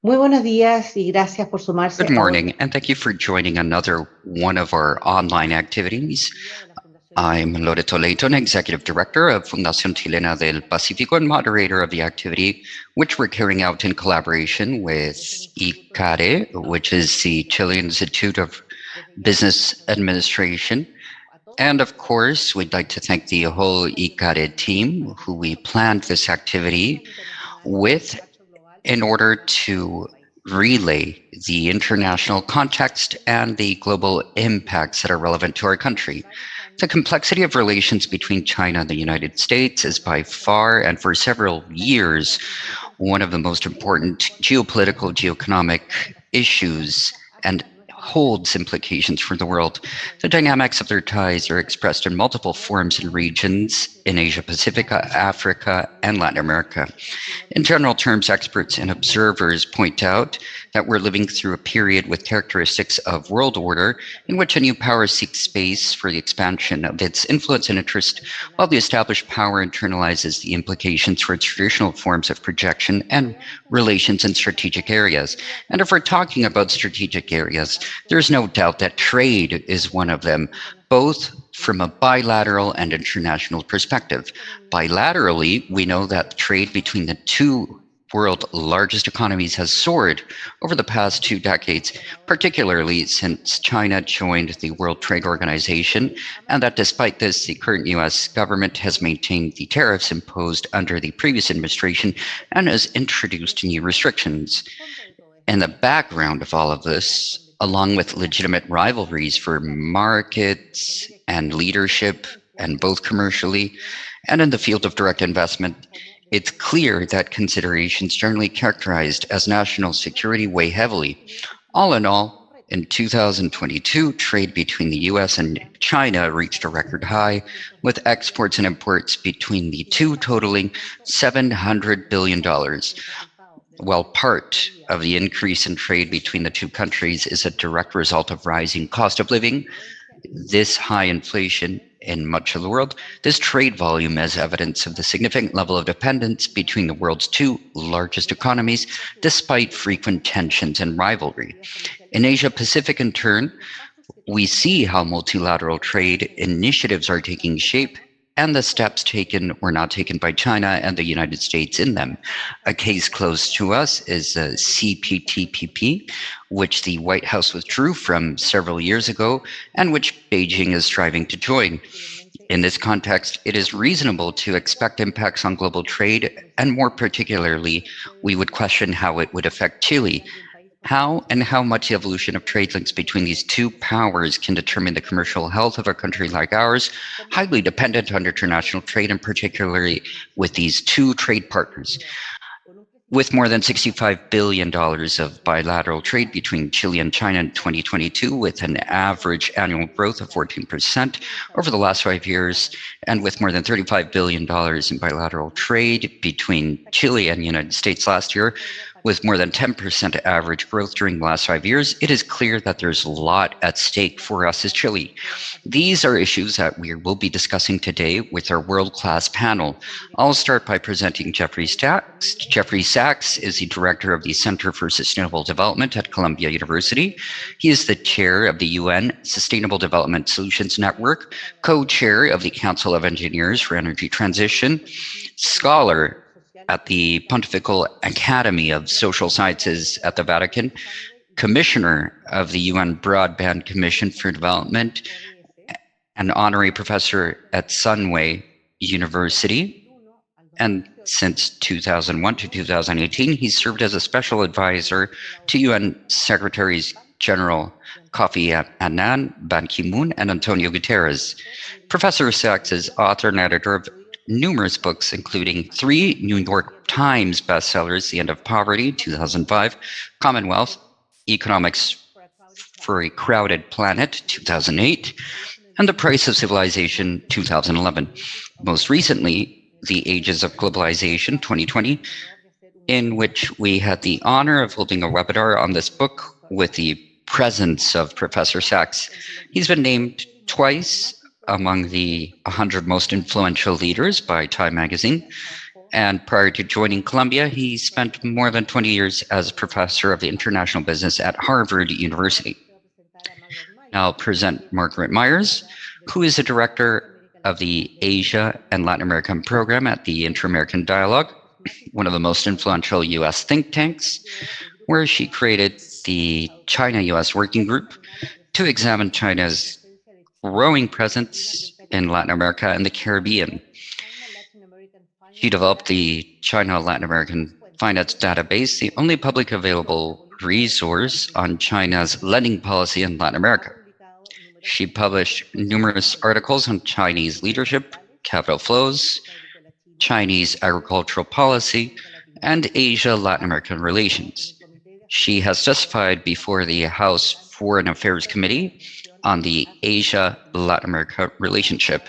Muy buenos días y gracias por sumarse Good a otro. morning, and thank you for joining another one of our online activities. I'm Loreto Leighton, Executive Director of Fundación Chilena del Pacífico and moderator of the activity, which we're carrying out in collaboration with ICARE, which is the Chilean Institute of Business Administration. And of course, we'd like to thank the whole ICARE team who we planned this activity with in order to relay the international context and the global impacts that are relevant to our country. The complexity of relations between China and the United States is by far and for several years one of the most important geopolitical, geoeconomic issues and holds implications for the world. The dynamics of their ties are expressed in multiple forms and regions in Asia Pacific, Africa, and Latin America. In general terms, experts and observers point out that we're living through a period with characteristics of world order in which a new power seeks space for the expansion of its influence and interest, while the established power internalizes the implications for its traditional forms of projection and relations in strategic areas. And if we're talking about strategic areas, there's no doubt that trade is one of them, both from a bilateral and international perspective. Bilaterally, we know that trade between the two world's largest economies has soared over the past 2 decades, particularly since China joined the World Trade Organization, and that despite this, the current US government has maintained the tariffs imposed under the previous administration and has introduced new restrictions. In the background of all of this, along with legitimate rivalries for markets and leadership, and both commercially and in the field of direct investment, it's clear that considerations generally characterized as national security weigh heavily. All in all, in 2022, trade between the US and China reached a record high, with exports and imports between the two totaling $700 billion. While part of the increase in trade between the two countries is a direct result of rising cost of living, this high inflation in much of the world, this trade volume is evidence of the significant level of dependence between the world's two largest economies, despite frequent tensions and rivalry. In Asia Pacific, in turn, we see how multilateral trade initiatives are taking shape, and the steps taken were not taken by China and the United States in them. A case close to us is the CPTPP, which the White House withdrew from several years ago and which Beijing is striving to join. In this context, it is reasonable to expect impacts on global trade, and more particularly, we would question how it would affect Chile. How and how much the evolution of trade links between these two powers can determine the commercial health of a country like ours, highly dependent on international trade, and particularly with these two trade partners. With more than $65 billion of bilateral trade between Chile and China in 2022, with an average annual growth of 14% over the last 5 years, and with more than $35 billion in bilateral trade between Chile and the United States last year, with more than 10% average growth during the last 5 years, it is clear that there's a lot at stake for us as Chile. These are issues that we will be discussing today with our world-class panel. I'll start by presenting Jeffrey Sachs. Jeffrey Sachs is the director of the Center for Sustainable Development at Columbia University. He is the chair of the UN Sustainable Development Solutions Network, co-chair of the Council of Engineers for Energy Transition, scholar at the Pontifical Academy of Social Sciences at the Vatican, commissioner of the UN Broadband Commission for Development, an honorary professor at Sunway University, and since 2001 to 2018, he served as a special advisor to UN Secretaries General Kofi Annan, Ban Ki-moon, and Antonio Guterres. Professor Sachs is author and editor of numerous books, including 3 New York Times bestsellers, The End of Poverty, 2005, Commonwealth, Economics for a Crowded Planet, 2008, and The Price of Civilization, 2011. Most recently, The Ages of Globalization, 2020, in which we had the honor of holding a webinar on this book with the presence of Professor Sachs. He's been named twice among the 100 most influential leaders by Time magazine. And prior to joining Columbia, he spent more than 20 years as a professor of international business at Harvard University. Now I'll present Margaret Myers, who is the director of the Asia and Latin American program at the Inter-American Dialogue, one of the most influential US think tanks, where she created the China-US Working Group to examine China's growing presence in Latin America and the Caribbean. She developed the China Latin American Finance Database, the only public available resource on China's lending policy in Latin America. She published numerous articles on Chinese leadership, capital flows, Chinese agricultural policy, and Asia-Latin American relations. She has testified before the House Foreign Affairs Committee on the Asia-Latin America relationship.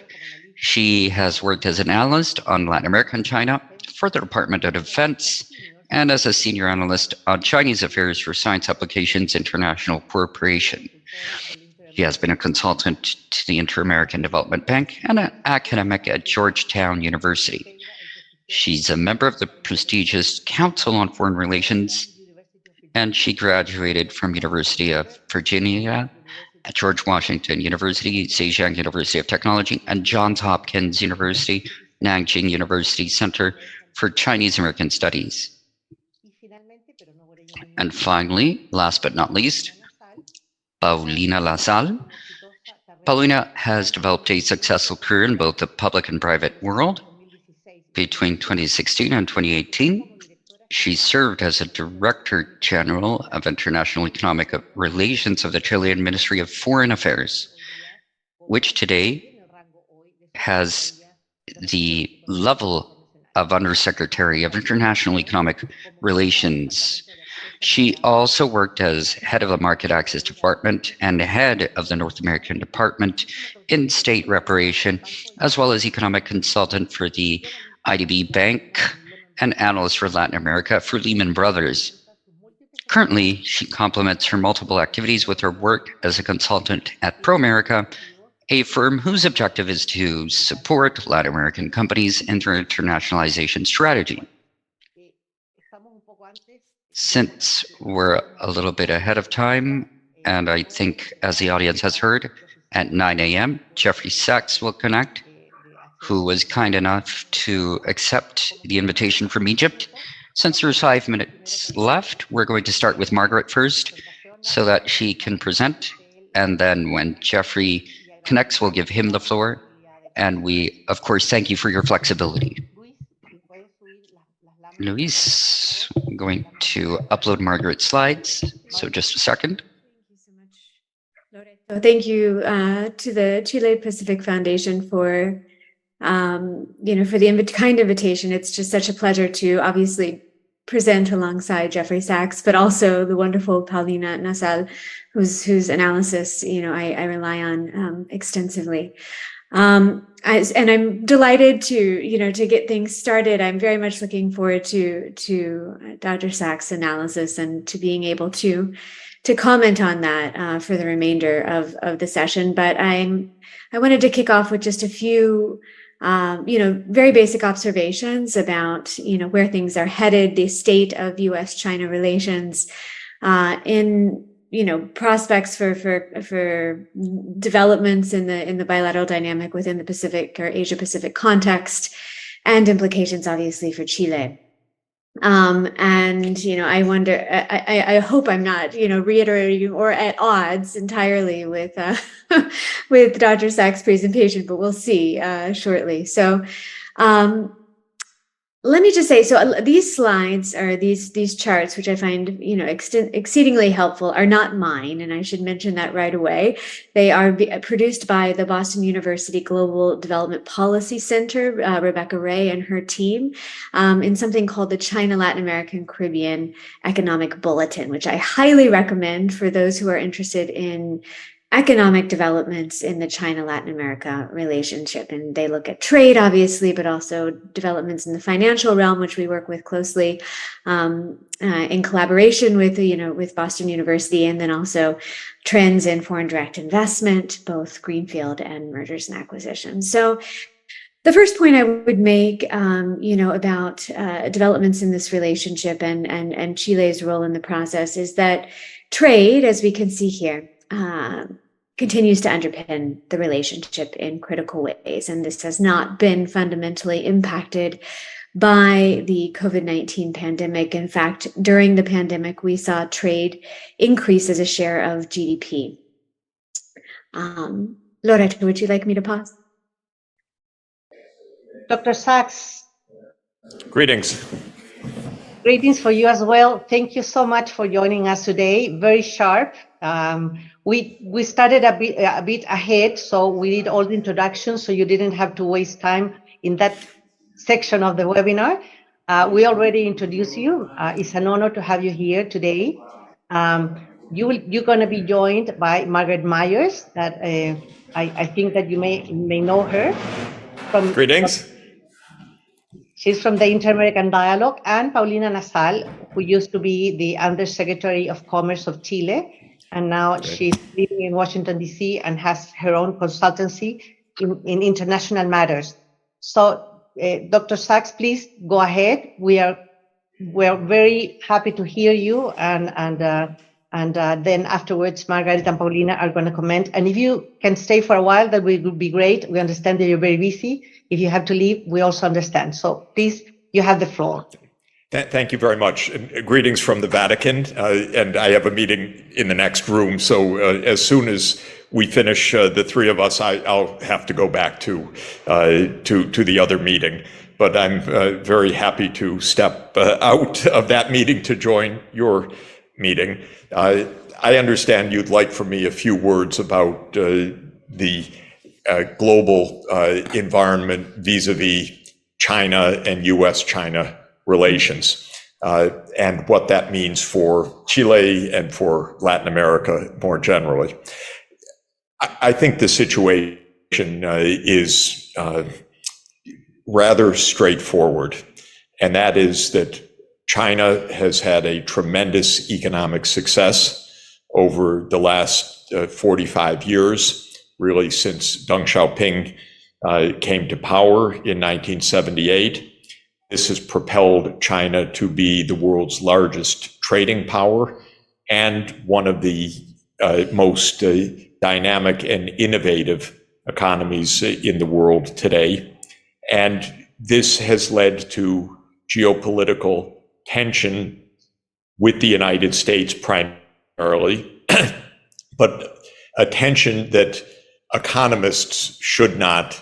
She has worked as an analyst on Latin America and China for the Department of Defense and as a senior analyst on Chinese affairs for Science Applications International Corporation. She has been a consultant to the Inter-American Development Bank and an academic at Georgetown University. She's a member of the prestigious Council on Foreign Relations, and she graduated from University of Virginia, at George Washington University, Zhejiang University of Technology, and Johns Hopkins University, Nanjing University Center for Chinese American Studies. And finally, last but not least, Paulina Nazal. Paulina has developed a successful career in both the public and private world. Between 2016 and 2018, she served as a Director General of International Economic Relations of the Chilean Ministry of Foreign Affairs, which today has the level of Undersecretary of International Economic Relations. She also worked as head of the Market Access Department and head of the North American Department in State Reparation, as well as economic consultant for the IDB Bank and analyst for Latin America for Lehman Brothers. Currently, she complements her multiple activities with her work as a consultant at Proamérica, a firm whose objective is to support Latin American companies in their internationalization strategy. Since we're a little bit ahead of time, and I think as the audience has heard, at 9 a.m., Jeffrey Sachs will connect, who was kind enough to accept the invitation from Egypt. Since there's 5 minutes left, we're going to start with Margaret first so that she can present. And then when Jeffrey connects, we'll give him the floor. And we, of course, thank you for your flexibility. Luis, I'm going to upload Margaret's slides. So just a second. Thank you to the Chile Pacific Foundation for for the kind invitation. It's just such a pleasure to obviously present alongside Jeffrey Sachs, but also the wonderful Paulina Nazal, whose analysis I rely on extensively. And I'm delighted to get things started. I'm very much looking forward to Dr. Sachs' analysis and to being able to comment on that for the remainder of the session. But I wanted to kick off with just a few very basic observations about, where things are headed, the state of U.S.-China relations, in, prospects for developments in the bilateral dynamic within the Pacific or Asia-Pacific context, and implications, obviously, for Chile. I wonder, I hope I'm not, reiterating or at odds entirely with, with Dr. Sachs' presentation, but we'll see, shortly. So, let me just say, so these slides or these charts, which I find, exceedingly helpful, are not mine. And I should mention that right away. They are produced by the Boston University Global Development Policy Center, Rebecca Ray and her team, in something called the China Latin American Caribbean Economic Bulletin, which I highly recommend for those who are interested in economic developments in the China-Latin America relationship. And they look at trade, obviously, but also developments in the financial realm, which we work with closely in collaboration with, with Boston University, and then also trends in foreign direct investment, both greenfield and mergers and acquisitions. So The first point I would make, about developments in this relationship and Chile's role in the process is that trade, as we can see here, continues to underpin the relationship in critical ways. And this has not been fundamentally impacted by the COVID-19 pandemic. In fact, during the pandemic, we saw trade increase as a share of GDP. Loreto, would you like me to pause? Dr. Sachs. Greetings. Greetings for you as well. Thank you so much for joining us today. Very sharp. We started a bit ahead, so we did all the introductions, so you didn't have to waste time in that section of the webinar. We already introduced you. It's an honor to have you here today. You're going to be joined by Margaret Myers, that I think that you may know her. Greetings. She's from the Inter-American Dialogue, and Paulina Nazal, who used to be the Undersecretary of Commerce of Chile, and now she's living in Washington, D.C., and has her own consultancy in international matters. So, Dr. Sachs, please go ahead. We're very happy to hear you, and then afterwards, Margaret and Paulina are going to comment. And if you can stay for a while, that would be great. We understand that you're very busy. If you have to leave, we also understand. So please, you have the floor. Thank you very much. And greetings from the Vatican. And I have a meeting in the next room. So as soon as we finish, the three of us, I'll have to go back to the other meeting. But I'm very happy to step out of that meeting to join your meeting. I understand you'd like for me a few words about the global environment vis-a-vis China and U.S.-China relations, and what that means for Chile and for Latin America more generally. I think the situation is rather straightforward, and that is that China has had a tremendous economic success over the last 45 years, really since Deng Xiaoping came to power in 1978. This has propelled China to be the world's largest trading power and one of the most dynamic and innovative economies in the world today. And this has led to geopolitical tension with the United States primarily, but a tension that economists should not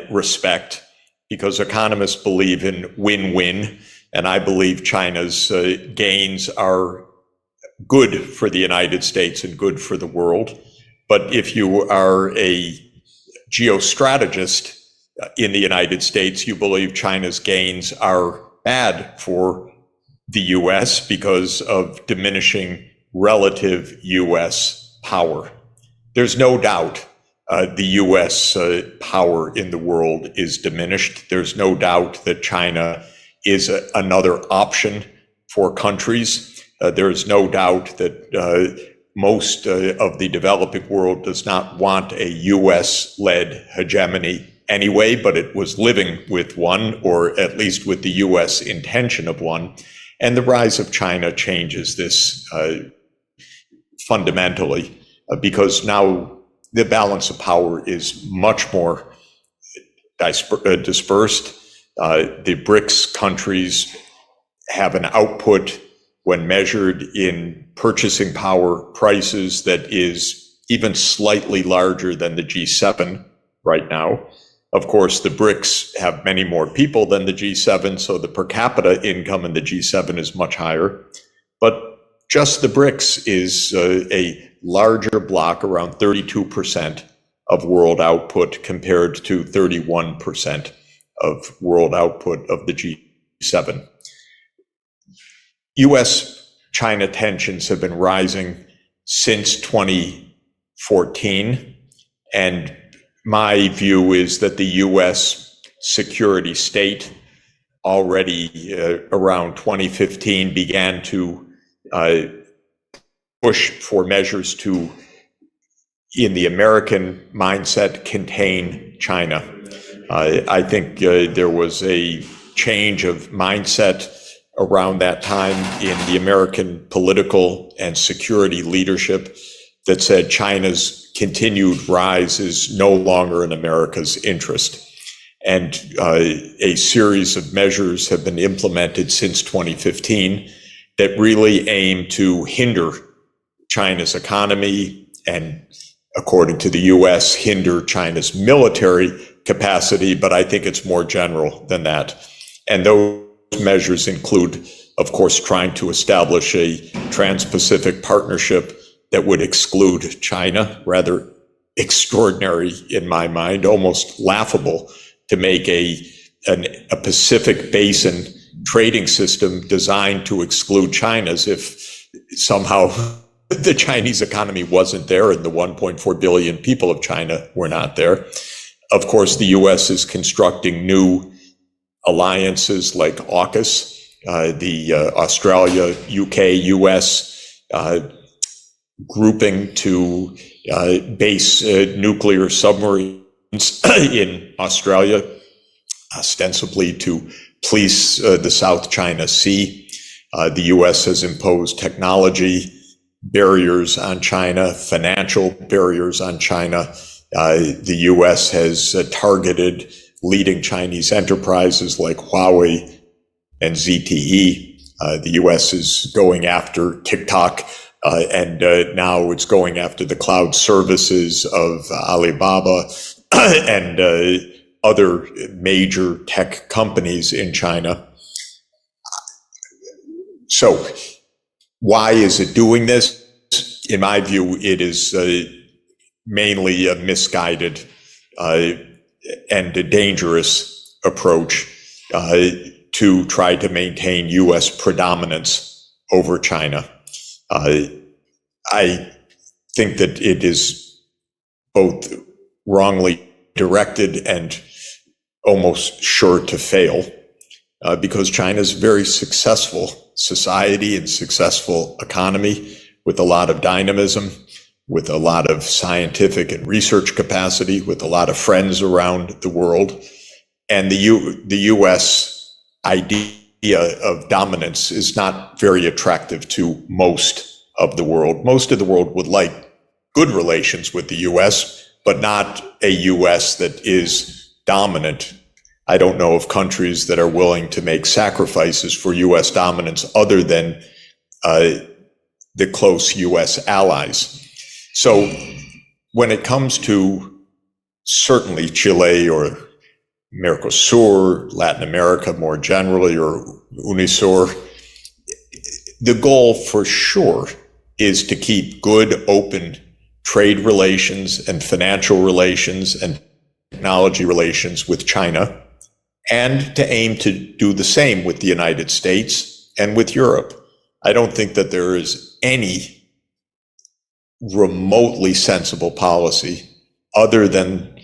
respect, because economists believe in win-win, and I believe China's gains are good for the United States and good for the world. But if you are a geostrategist in the United States, you believe China's gains are bad for the US because of diminishing relative US power. There's no doubt the US power in the world is diminished. There's no doubt that China is another option for countries. There's no doubt that most of the developing world does not want a US-led hegemony anyway, but it was living with one, or at least with the US intention of one. And the rise of China changes this fundamentally, because now the balance of power is much more dispersed. The BRICS countries have an output when measured in purchasing power prices that is even slightly larger than the G7 right now. Of course, the BRICS have many more people than the G7, so the per capita income in the G7 is much higher. But just the BRICS is a larger block, around 32% of world output compared to 31% of world output of the G7. US-China tensions have been rising since 2014, and my view is that the US security state already around 2015 began to push for measures to, in the American mindset, contain China. I think there was a change of mindset around that time in the American political and security leadership that said China's continued rise is no longer in America's interest. And a series of measures have been implemented since 2015 that really aim to hinder China's economy and, according to the US, hinder China's military capacity, but I think it's more general than that. And those measures include, of course, trying to establish a Trans-Pacific partnership that would exclude China. Rather extraordinary in my mind, almost laughable to make a Pacific Basin trading system designed to exclude China, as if somehow the Chinese economy wasn't there and the 1.4 billion people of China were not there. Of course, the US is constructing new alliances like AUKUS, the Australia, UK, US grouping to base nuclear submarines in Australia, ostensibly to police the South China Sea. The US has imposed technology barriers on China, financial barriers on China. The US has targeted leading Chinese enterprises like Huawei and ZTE. The US is going after TikTok, and now it's going after the cloud services of Alibaba and other major tech companies in China. So why is it doing this? In my view, it is mainly a misguided and a dangerous approach to try to maintain US predominance over China. I think that it is both wrongly directed and almost sure to fail because China is a very successful society and successful economy with a lot of dynamism, with a lot of scientific and research capacity, with a lot of friends around the world. And the US idea of dominance is not very attractive to most of the world. Most of the world would like good relations with the US, but not a US that is dominant. I don't know of countries that are willing to make sacrifices for US dominance other than the close US allies. So when it comes to certainly Chile or Mercosur, Latin America more generally, or UNISUR, the goal for sure is to keep good, open trade relations and financial relations and technology relations with China, and to aim to do the same with the United States and with Europe. I don't think that there is any remotely sensible policy other than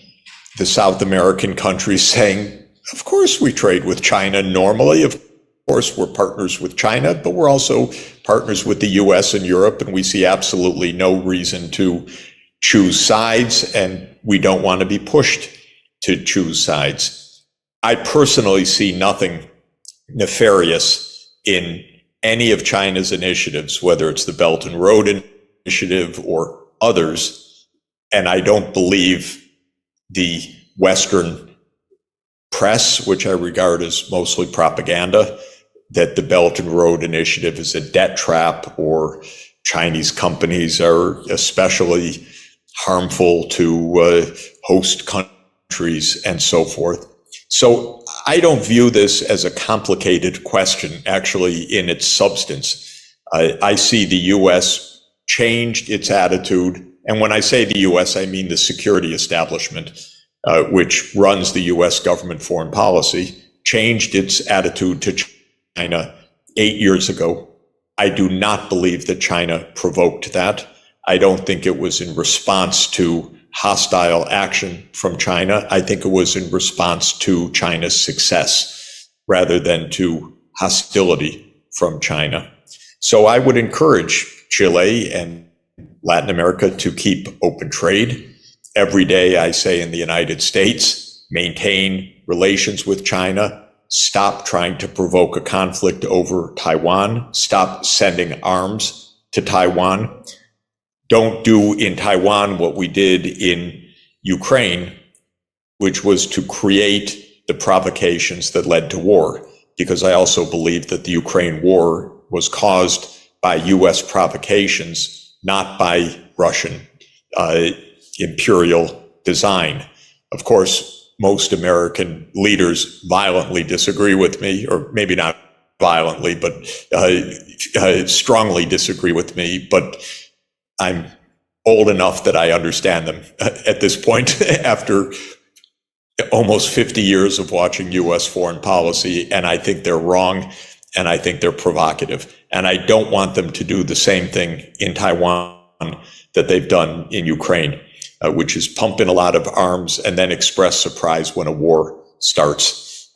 the South American countries saying, of course we trade with China normally, of course we're partners with China, but we're also partners with the US and Europe, and we see absolutely no reason to choose sides, and we don't want to be pushed to choose sides. I personally see nothing nefarious in any of China's initiatives, whether it's the Belt and Road Initiative or others, and I don't believe the Western press, which I regard as mostly propaganda, that the Belt and Road Initiative is a debt trap or Chinese companies are especially harmful to host countries and so forth. So I don't view this as a complicated question, actually, in its substance. I see the US changed its attitude. And when I say the US, I mean the security establishment, which runs the US government foreign policy, changed its attitude to China 8 years ago. I do not believe that China provoked that. I don't think it was in response to hostile action from China. I think it was in response to China's success rather than to hostility from China. So I would encourage Chile and Latin America to keep open trade. Every day I say in the United States, maintain relations with China, stop trying to provoke a conflict over Taiwan, stop sending arms to Taiwan, don't do in Taiwan what we did in Ukraine, which was to create the provocations that led to war. Because I also believe that the Ukraine war was caused by US provocations, not by Russian imperial design. Of course, most American leaders violently disagree with me, or maybe not violently, but strongly disagree with me, but I'm old enough that I understand them at this point after almost 50 years of watching US foreign policy, and I think they're wrong, and I think they're provocative. And I don't want them to do the same thing in Taiwan that they've done in Ukraine, which is pump in a lot of arms and then express surprise when a war starts.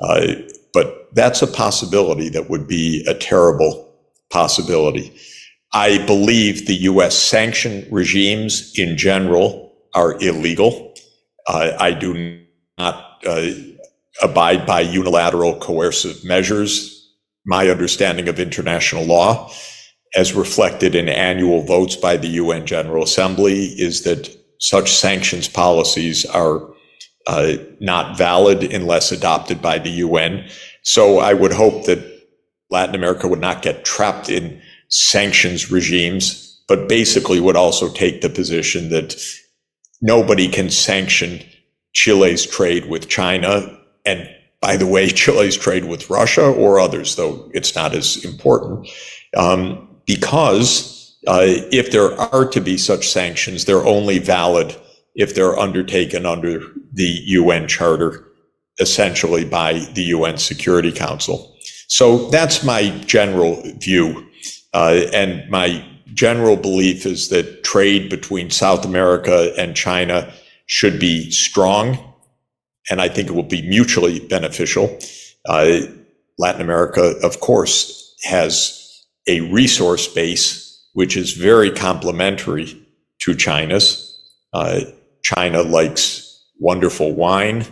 But that's a possibility that would be a terrible possibility. I believe the US sanction regimes in general are illegal. I do not abide by unilateral coercive measures. My understanding of international law, as reflected in annual votes by the UN General Assembly, is that such sanctions policies are not valid unless adopted by the UN. So I would hope that Latin America would not get trapped in sanctions regimes, but basically would also take the position that nobody can sanction Chile's trade with China, and by the way, Chile's trade with Russia or others, though it's not as important, because if there are to be such sanctions, they're only valid if they're undertaken under the UN Charter, essentially by the UN Security Council. So that's my general view. And my general belief is that trade between South America and China should be strong, and I think it will be mutually beneficial. Latin America, of course, has a resource base which is very complementary to China's. China likes wonderful wine,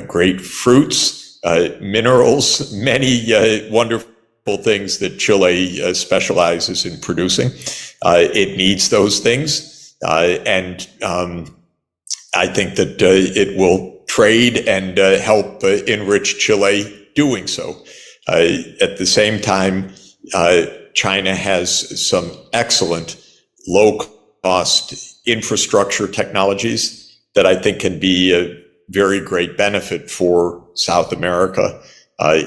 great fruits, minerals, many wonderful things that Chile specializes in producing. It needs those things, and I think that it will trade and help enrich Chile doing so. At the same time, China has some excellent low-cost infrastructure technologies that I think can be a very great benefit for South America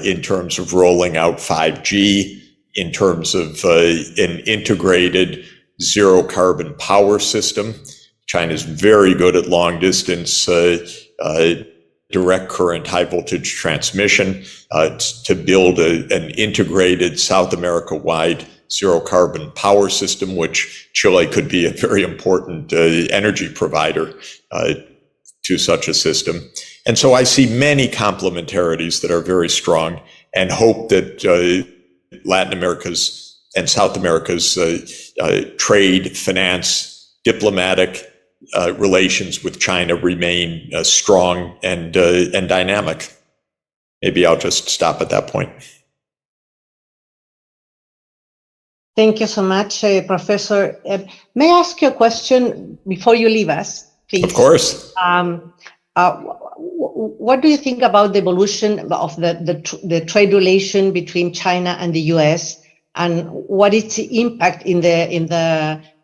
in terms of rolling out 5G, in terms of an integrated zero-carbon power system. China's very good at long-distance direct current high voltage transmission to build an integrated South America-wide zero carbon power system, which Chile could be a very important energy provider to such a system. And so I see many complementarities that are very strong, and hope that Latin America's and South America's trade, finance, diplomatic relations with China remain strong and dynamic. Maybe I'll just stop at that point. Thank you so much, Professor. May I ask you a question before you leave us, please? Of course. What do you think about the evolution of the trade relation between China and the US, and what is the impact in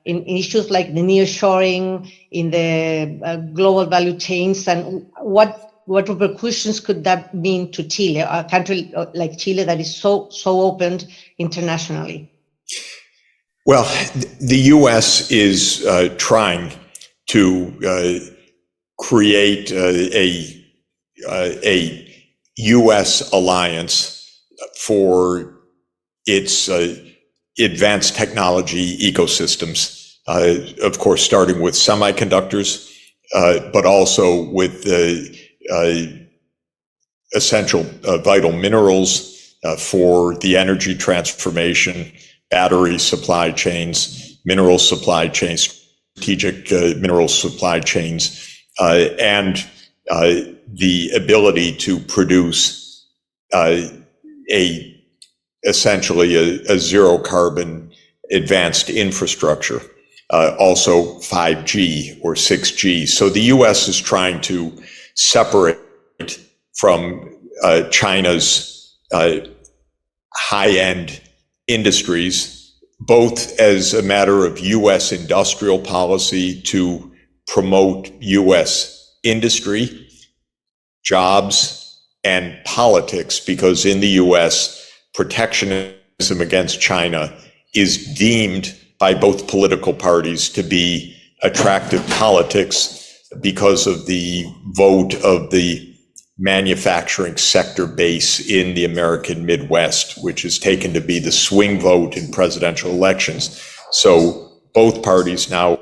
issues like the nearshoring, in the global value chains, and what repercussions could that mean to Chile, a country like Chile that is so opened internationally? Well, the U.S. is trying to create a U.S. alliance for its advanced technology ecosystems, of course, starting with semiconductors, but also with essential vital minerals for the energy transformation, battery supply chains, mineral supply chains, strategic mineral supply chains, and the ability to produce essentially a zero carbon advanced infrastructure, also 5G or 6G. So the US is trying to separate from China's high-end industries, both as a matter of US industrial policy to promote US industry, jobs, and politics, because in the US, protectionism against China is deemed by both political parties to be attractive politics because of the vote of the manufacturing sector base in the American Midwest, which is taken to be the swing vote in presidential elections. So both parties now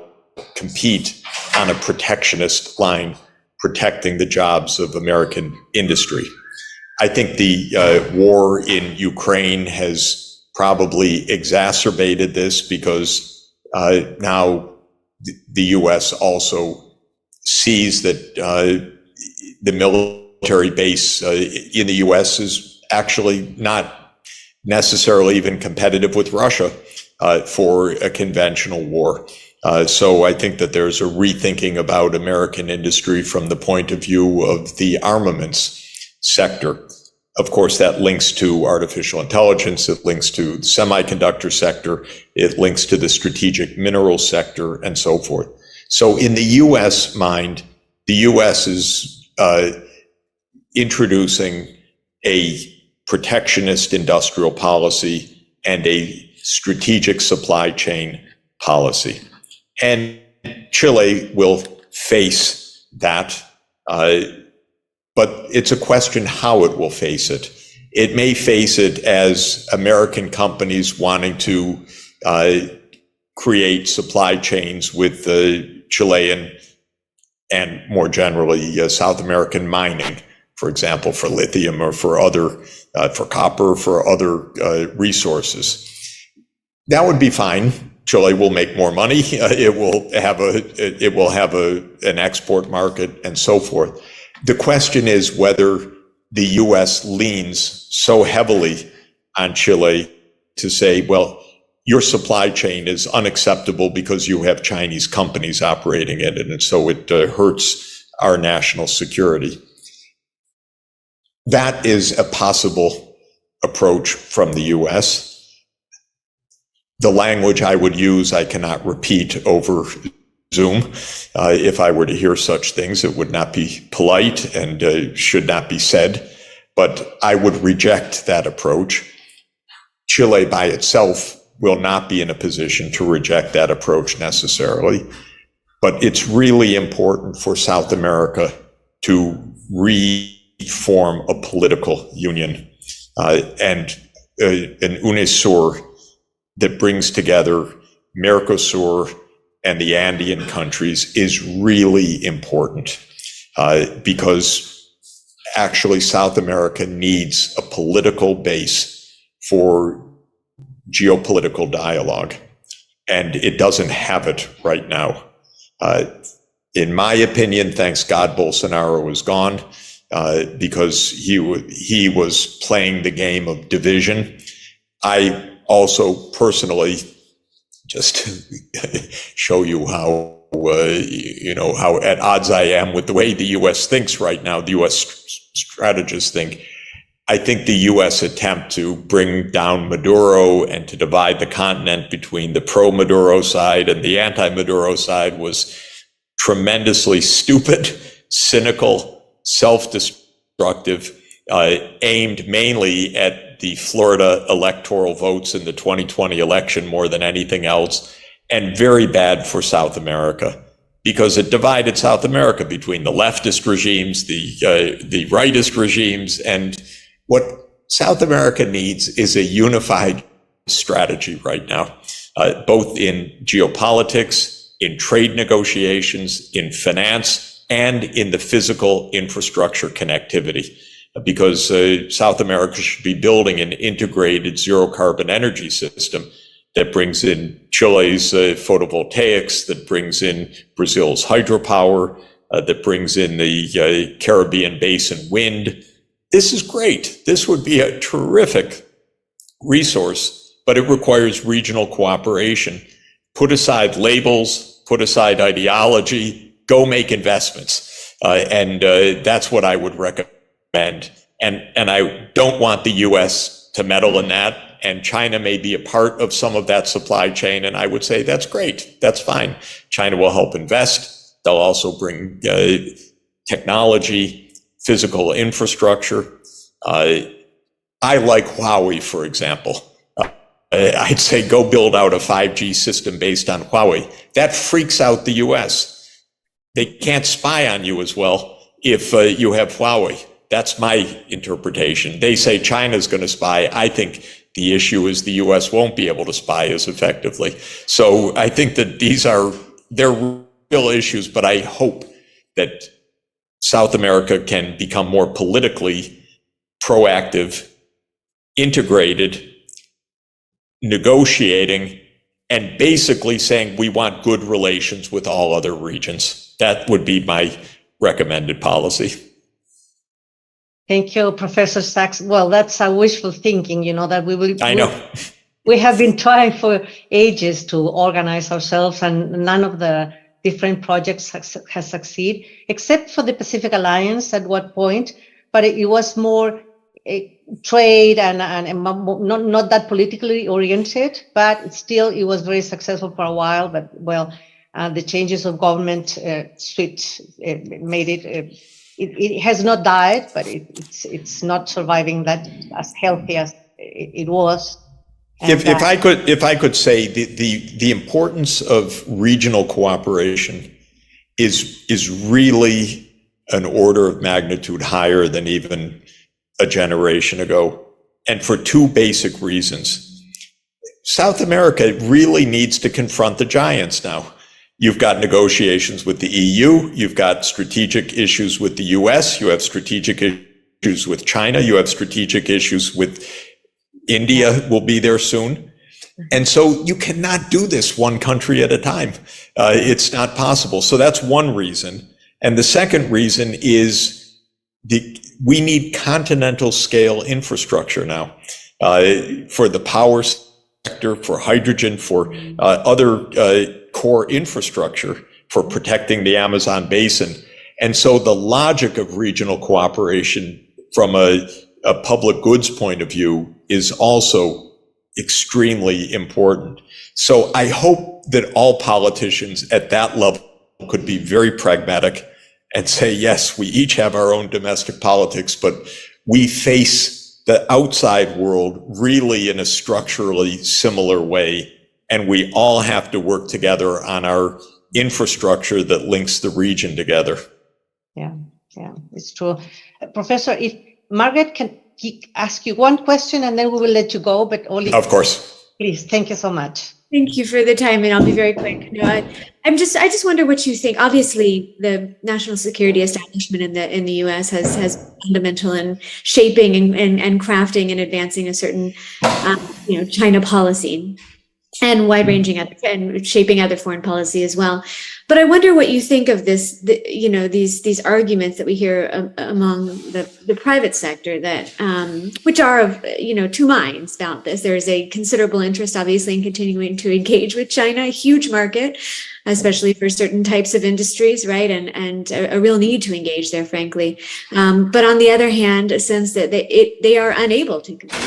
compete on a protectionist line, protecting the jobs of American industry. I think the war in Ukraine has probably exacerbated this, because now the US also sees that the military base in the US is actually not necessarily even competitive with Russia for a conventional war. So I think that there's a rethinking about American industry from the point of view of the armaments sector. Of course, that links to artificial intelligence, it links to the semiconductor sector, it links to the strategic mineral sector, and so forth. So in the US mind, the US is introducing a protectionist industrial policy and a strategic supply chain policy. And Chile will face that, but it's a question how it will face it. It may face it as American companies wanting to create supply chains with Chilean and more generally South American mining, for example, for lithium or for other, for copper, for other resources. That would be fine. Chile will make more money. It will have an export market and so forth. The question is whether the US leans so heavily on Chile to say, well, your supply chain is unacceptable because you have Chinese companies operating in it, and so it hurts our national security. That is a possible approach from the US. The language I would use, I cannot repeat over Zoom. If I were to hear such things, it would not be polite and should not be said, but I would reject that approach. Chile by itself will not be in a position to reject that approach necessarily, but it's really important for South America to reform a political union and an UNESUR that brings together Mercosur and the Andean countries is really important because actually South America needs a political base for geopolitical dialogue, and it doesn't have it right now. In my opinion, thanks God Bolsonaro is gone because he was playing the game of division. I also personally, just to show you how how at odds I am with the way the U.S. thinks right now, the U.S. strategists think. I think the U.S. attempt to bring down Maduro and to divide the continent between the pro-Maduro side and the anti-Maduro side was tremendously stupid, cynical, self-destructive, aimed mainly at the Florida electoral votes in the 2020 election more than anything else, and very bad for South America because it divided South America between the leftist regimes, the rightist regimes, and what South America needs is a unified strategy right now, both in geopolitics, in trade negotiations, in finance, and in the physical infrastructure connectivity. Because South America should be building an integrated zero carbon energy system that brings in Chile's photovoltaics, that brings in Brazil's hydropower, that brings in the Caribbean Basin wind. This is great. This would be a terrific resource, but it requires regional cooperation. Put aside labels, put aside ideology, go make investments. And that's what I would recommend. And I don't want the US to meddle in that. And China may be a part of some of that supply chain. And I would say that's great. That's fine. China will help invest. They'll also bring technology, physical infrastructure. I like Huawei, for example. I'd say go build out a 5G system based on Huawei. That freaks out the US. They can't spy on you as well if you have Huawei. That's my interpretation. They say China's going to spy. I think the issue is the US won't be able to spy as effectively. So I think that they're real issues, but I hope that South America can become more politically proactive, integrated, negotiating, and basically saying we want good relations with all other regions. That would be my recommended policy. Thank you, Professor Sachs. Well, that's a wishful thinking, that we will. I know. We have been trying for ages to organize ourselves, and none of the different projects has succeeded, except for the Pacific Alliance at one point, but it was more trade and not that politically oriented, but still it was very successful for a while. But the changes of government switch made it. It has not died, but it's not surviving that as healthy as it was. If I could say the importance of regional cooperation is really an order of magnitude higher than even a generation ago, and for two basic reasons. South America really needs to confront the giants now. You've got negotiations with the EU, you've got strategic issues with the US, you have strategic issues with China, you have strategic issues with India will be there soon. And so you cannot do this one country at a time. It's not possible. So that's one reason. And the second reason is we need continental scale infrastructure now for the power sector, for hydrogen, for other core infrastructure for protecting the Amazon basin. And so the logic of regional cooperation from a public goods point of view is also extremely important. So I hope that all politicians at that level could be very pragmatic and say, yes, we each have our own domestic politics, but we face the outside world really in a structurally similar way. And we all have to work together on our infrastructure that links the region together. Yeah, it's true. Professor, if Margaret can ask you one question and then we will let you go, but only. Of course. Please, thank you so much. Thank you for the time, and I'll be very quick. I just wonder what you think. Obviously, the national security establishment in the U.S. has fundamental in shaping and crafting and advancing a certain China policy, and wide-ranging and shaping other foreign policy as well. But I wonder what you think of this, these arguments that we hear among the private sector that, which are of, two minds about this. There is a considerable interest, obviously, in continuing to engage with China, a huge market, especially for certain types of industries, right? And a real need to engage there, frankly. But on the other hand, a sense that they are unable to compete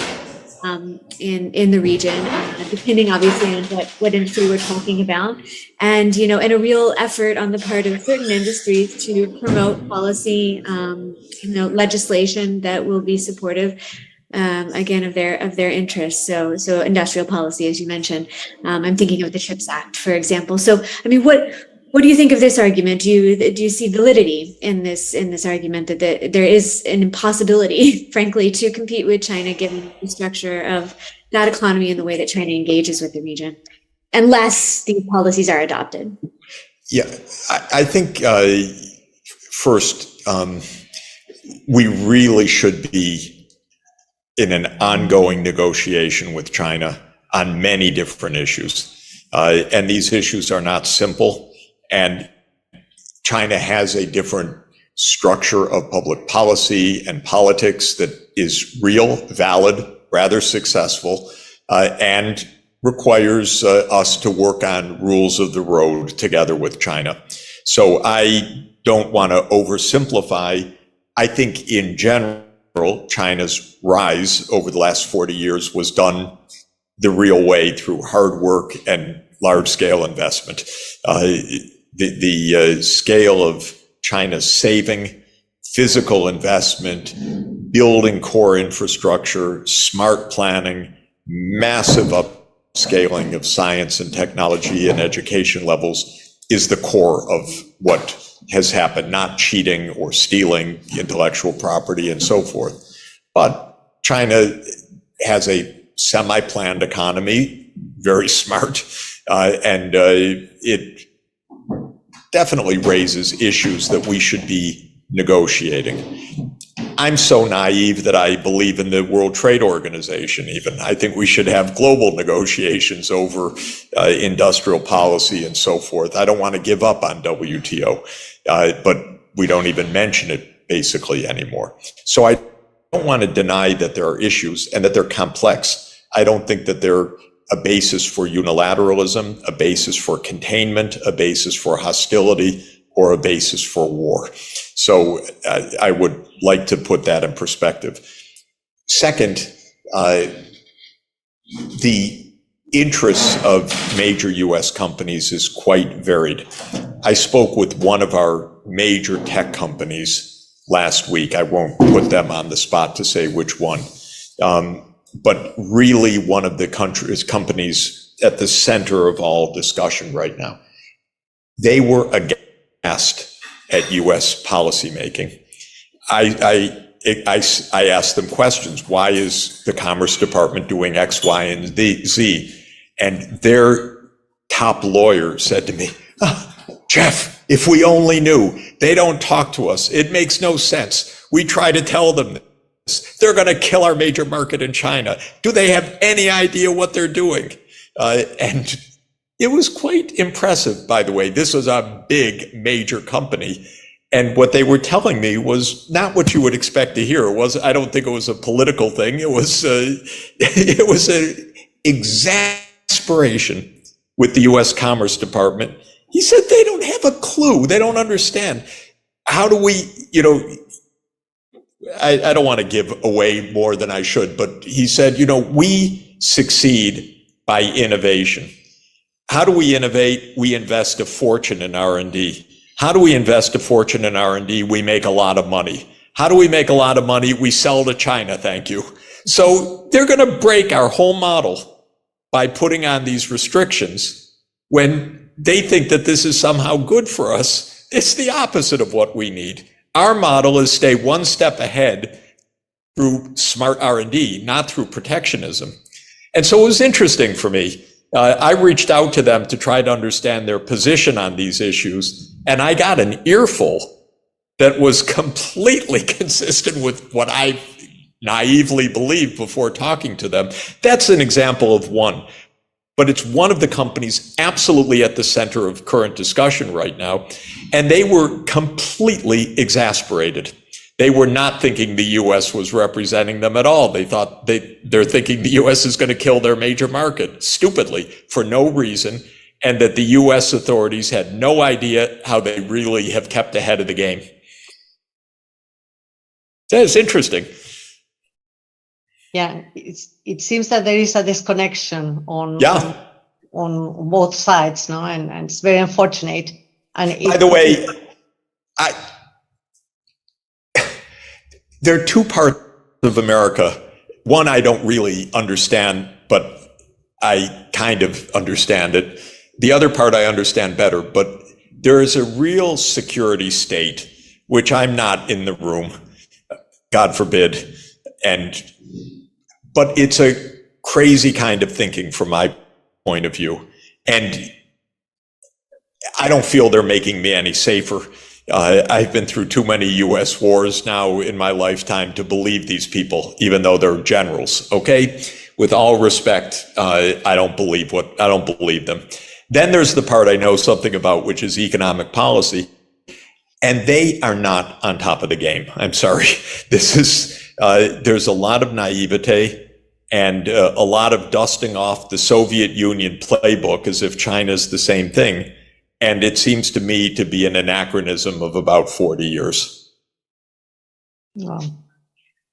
in the region, depending obviously on what industry we're talking about, and and a real effort on the part of certain industries to promote policy, legislation that will be supportive, again, of their interests. So industrial policy, as you mentioned, I'm thinking of the CHIPS Act, for example. So I mean, what do you think of this argument? Do you see validity in this argument that there is an impossibility, frankly, to compete with China given the structure of that economy and the way that China engages with the region, unless these policies are adopted? Yeah, I think first, we really should be in an ongoing negotiation with China on many different issues. And these issues are not simple. And China has a different structure of public policy and politics that is real, valid, rather successful, and requires us to work on rules of the road together with China. So I don't want to oversimplify. I think in general, China's rise over the last 40 years was done the real way through hard work and large-scale investment. The scale of China's saving, physical investment, building core infrastructure, smart planning, massive upscaling of science and technology and education levels is the core of what has happened, not cheating or stealing intellectual property and so forth. But China has a semi-planned economy, very smart, and it definitely raises issues that we should be negotiating. I'm so naive that I believe in the World Trade Organization even. I think we should have global negotiations over industrial policy and so forth. I don't want to give up on WTO, but we don't even mention it basically anymore. So I don't want to deny that there are issues and that they're complex. I don't think that they're a basis for unilateralism, a basis for containment, a basis for hostility, or a basis for war. So I would like to put that in perspective. Second, the interests of major US companies is quite varied. I spoke with one of our major tech companies last week. I won't put them on the spot to say which one. But really one of the companies at the center of all discussion right now. They were aghast at US policymaking. I asked them questions. Why is the Commerce Department doing X, Y, and Z? And their top lawyer said to me, Jeff, if we only knew. They don't talk to us. It makes no sense. We try to tell them this. They're going to kill our major market in China. Do they have any idea what they're doing? And it was quite impressive, by the way. This was a big, major company. And what they were telling me was not what you would expect to hear. I don't think it was a political thing. It was an exasperation with the US Commerce Department. He said they don't have a clue. They don't understand. How do we, I don't want to give away more than I should, but he said, we succeed by innovation. How do we innovate? We invest a fortune in R&D. How do we invest a fortune in R&D? We make a lot of money. How do we make a lot of money? We sell to China, thank you. So they're going to break our whole model by putting on these restrictions when they think that this is somehow good for us. It's the opposite of what we need. Our model is stay one step ahead through smart R&D, not through protectionism. And so it was interesting for me. I reached out to them to try to understand their position on these issues, and I got an earful that was completely consistent with what I naively believed before talking to them. That's an example of one, but it's one of the companies absolutely at the center of current discussion right now, and they were completely exasperated. They were not thinking the U.S. was representing them at all. They thought they're thinking the U.S. is going to kill their major market, stupidly, for no reason, and that the U.S. authorities had no idea how they really have kept ahead of the game. That is interesting. Yeah, it seems that there is a disconnection on both sides, no, and it's very unfortunate. And by the way, there are two parts of America. One I don't really understand, but I kind of understand it. The other part I understand better, but there is a real security state, which I'm not in the room, God forbid. But it's a crazy kind of thinking from my point of view. And I don't feel they're making me any safer. I've been through too many US wars now in my lifetime to believe these people, even though they're generals, okay? With all respect, I don't believe them. Then there's the part I know something about, which is economic policy. And they are not on top of the game. I'm sorry. This is, there's a lot of naivete and a lot of dusting off the Soviet Union playbook as if China's the same thing. And it seems to me to be an anachronism of about 40 years. Well,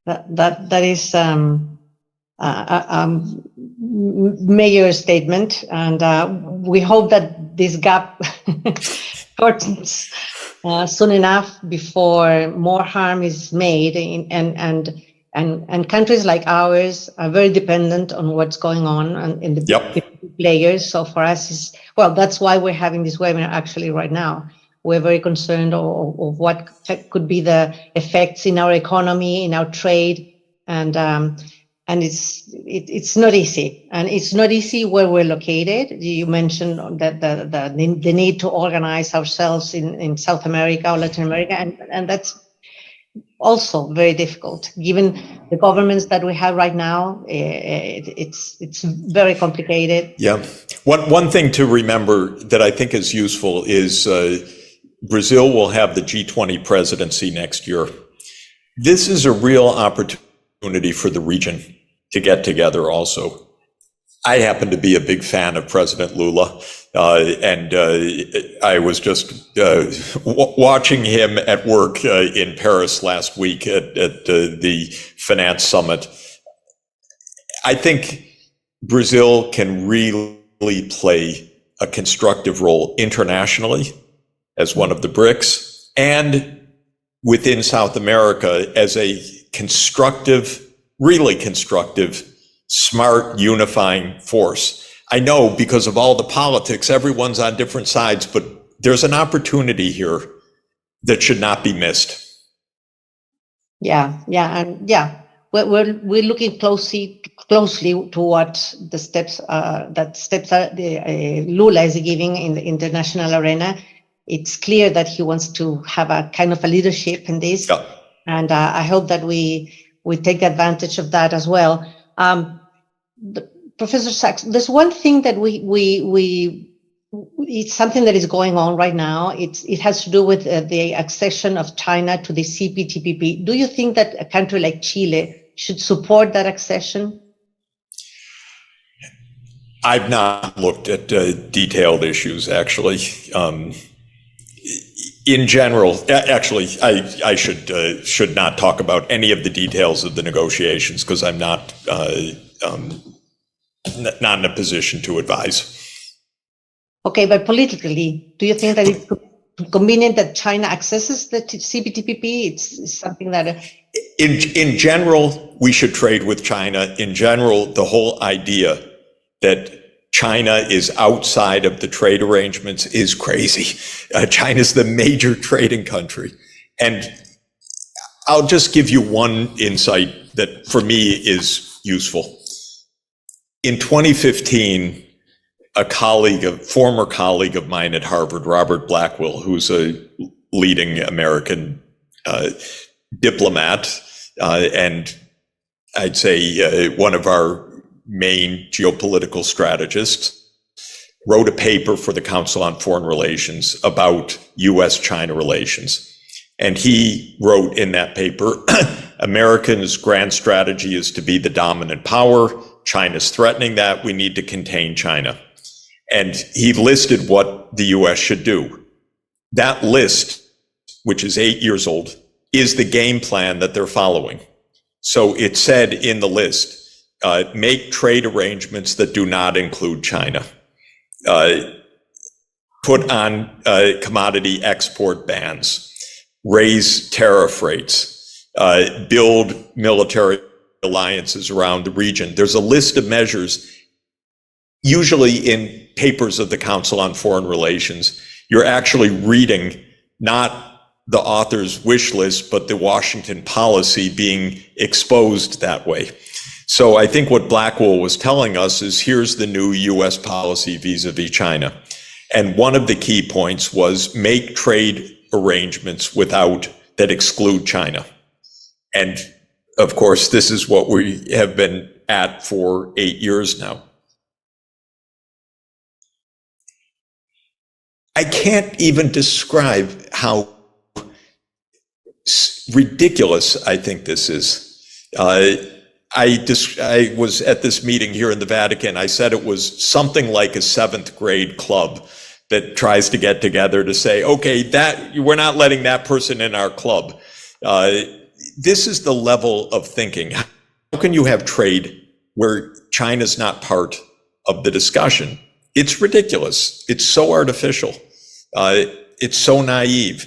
that is major statement, and we hope that this gap shortens soon enough before more harm is made. And countries like ours are very dependent on what's going on in the big players. So for us, that's why we're having this webinar actually right now. We're very concerned of what could be the effects in our economy, in our trade, and it's not easy. And it's not easy where we're located. You mentioned that the need to organize ourselves in South America or Latin America, and that's also very difficult given the governments that we have right now. It's very complicated. Yeah. One thing to remember that I think is useful is Brazil will have the G20 presidency next year. This is a real opportunity for the region to get together also. I happen to be a big fan of President Lula, and I was just watching him at work in Paris last week at the Finance Summit. I think Brazil can really play a constructive role internationally as one of the BRICS, and within South America as a constructive, really constructive, smart, unifying force. I know because of all the politics, everyone's on different sides, but there's an opportunity here that should not be missed. We're looking closely to what the steps Lula is giving in the international arena. It's clear that he wants to have a kind of a leadership in this, and I hope that we take advantage of that as well. Professor Sachs, there's one thing that it's something that is going on right now. It has to do with the accession of China to the CPTPP. Do you think that a country like Chile should support that accession? I've not looked at detailed issues, actually. In general, actually, I should not talk about any of the details of the negotiations because I'm not in a position to advise. Okay, but politically, do you think that it's convenient that China accesses the CPTPP? It's something that... In general, we should trade with China. In general, the whole idea that China is outside of the trade arrangements is crazy. China's the major trading country. And I'll just give you one insight that for me is useful. In 2015, a former colleague of mine at Harvard, Robert Blackwell, who's a leading American diplomat, and I'd say one of our main geopolitical strategists, wrote a paper for the Council on Foreign Relations about U.S.-China relations. And he wrote in that paper, Americans' grand strategy is to be the dominant power. China's threatening that. We need to contain China. And he listed what the U.S. should do. That list, which is 8 years old, is the game plan that they're following. So it said in the list, make trade arrangements that do not include China. Put on commodity export bans, raise tariff rates, build military alliances around the region. There's a list of measures, usually in papers of the Council on Foreign Relations. You're actually reading not the author's wish list, but the Washington policy being exposed that way. So I think what Blackwell was telling us is here's the new U.S. policy vis-a-vis China. And one of the key points was make trade arrangements that exclude China. And of course, this is what we have been at for 8 years now. I can't even describe how ridiculous I think this is. I was at this meeting here in the Vatican. I said it was something like a 7th grade club that tries to get together to say, okay, that we're not letting that person in our club. This is the level of thinking. How can you have trade where China's not part of the discussion? It's ridiculous. It's so artificial. It's so naive.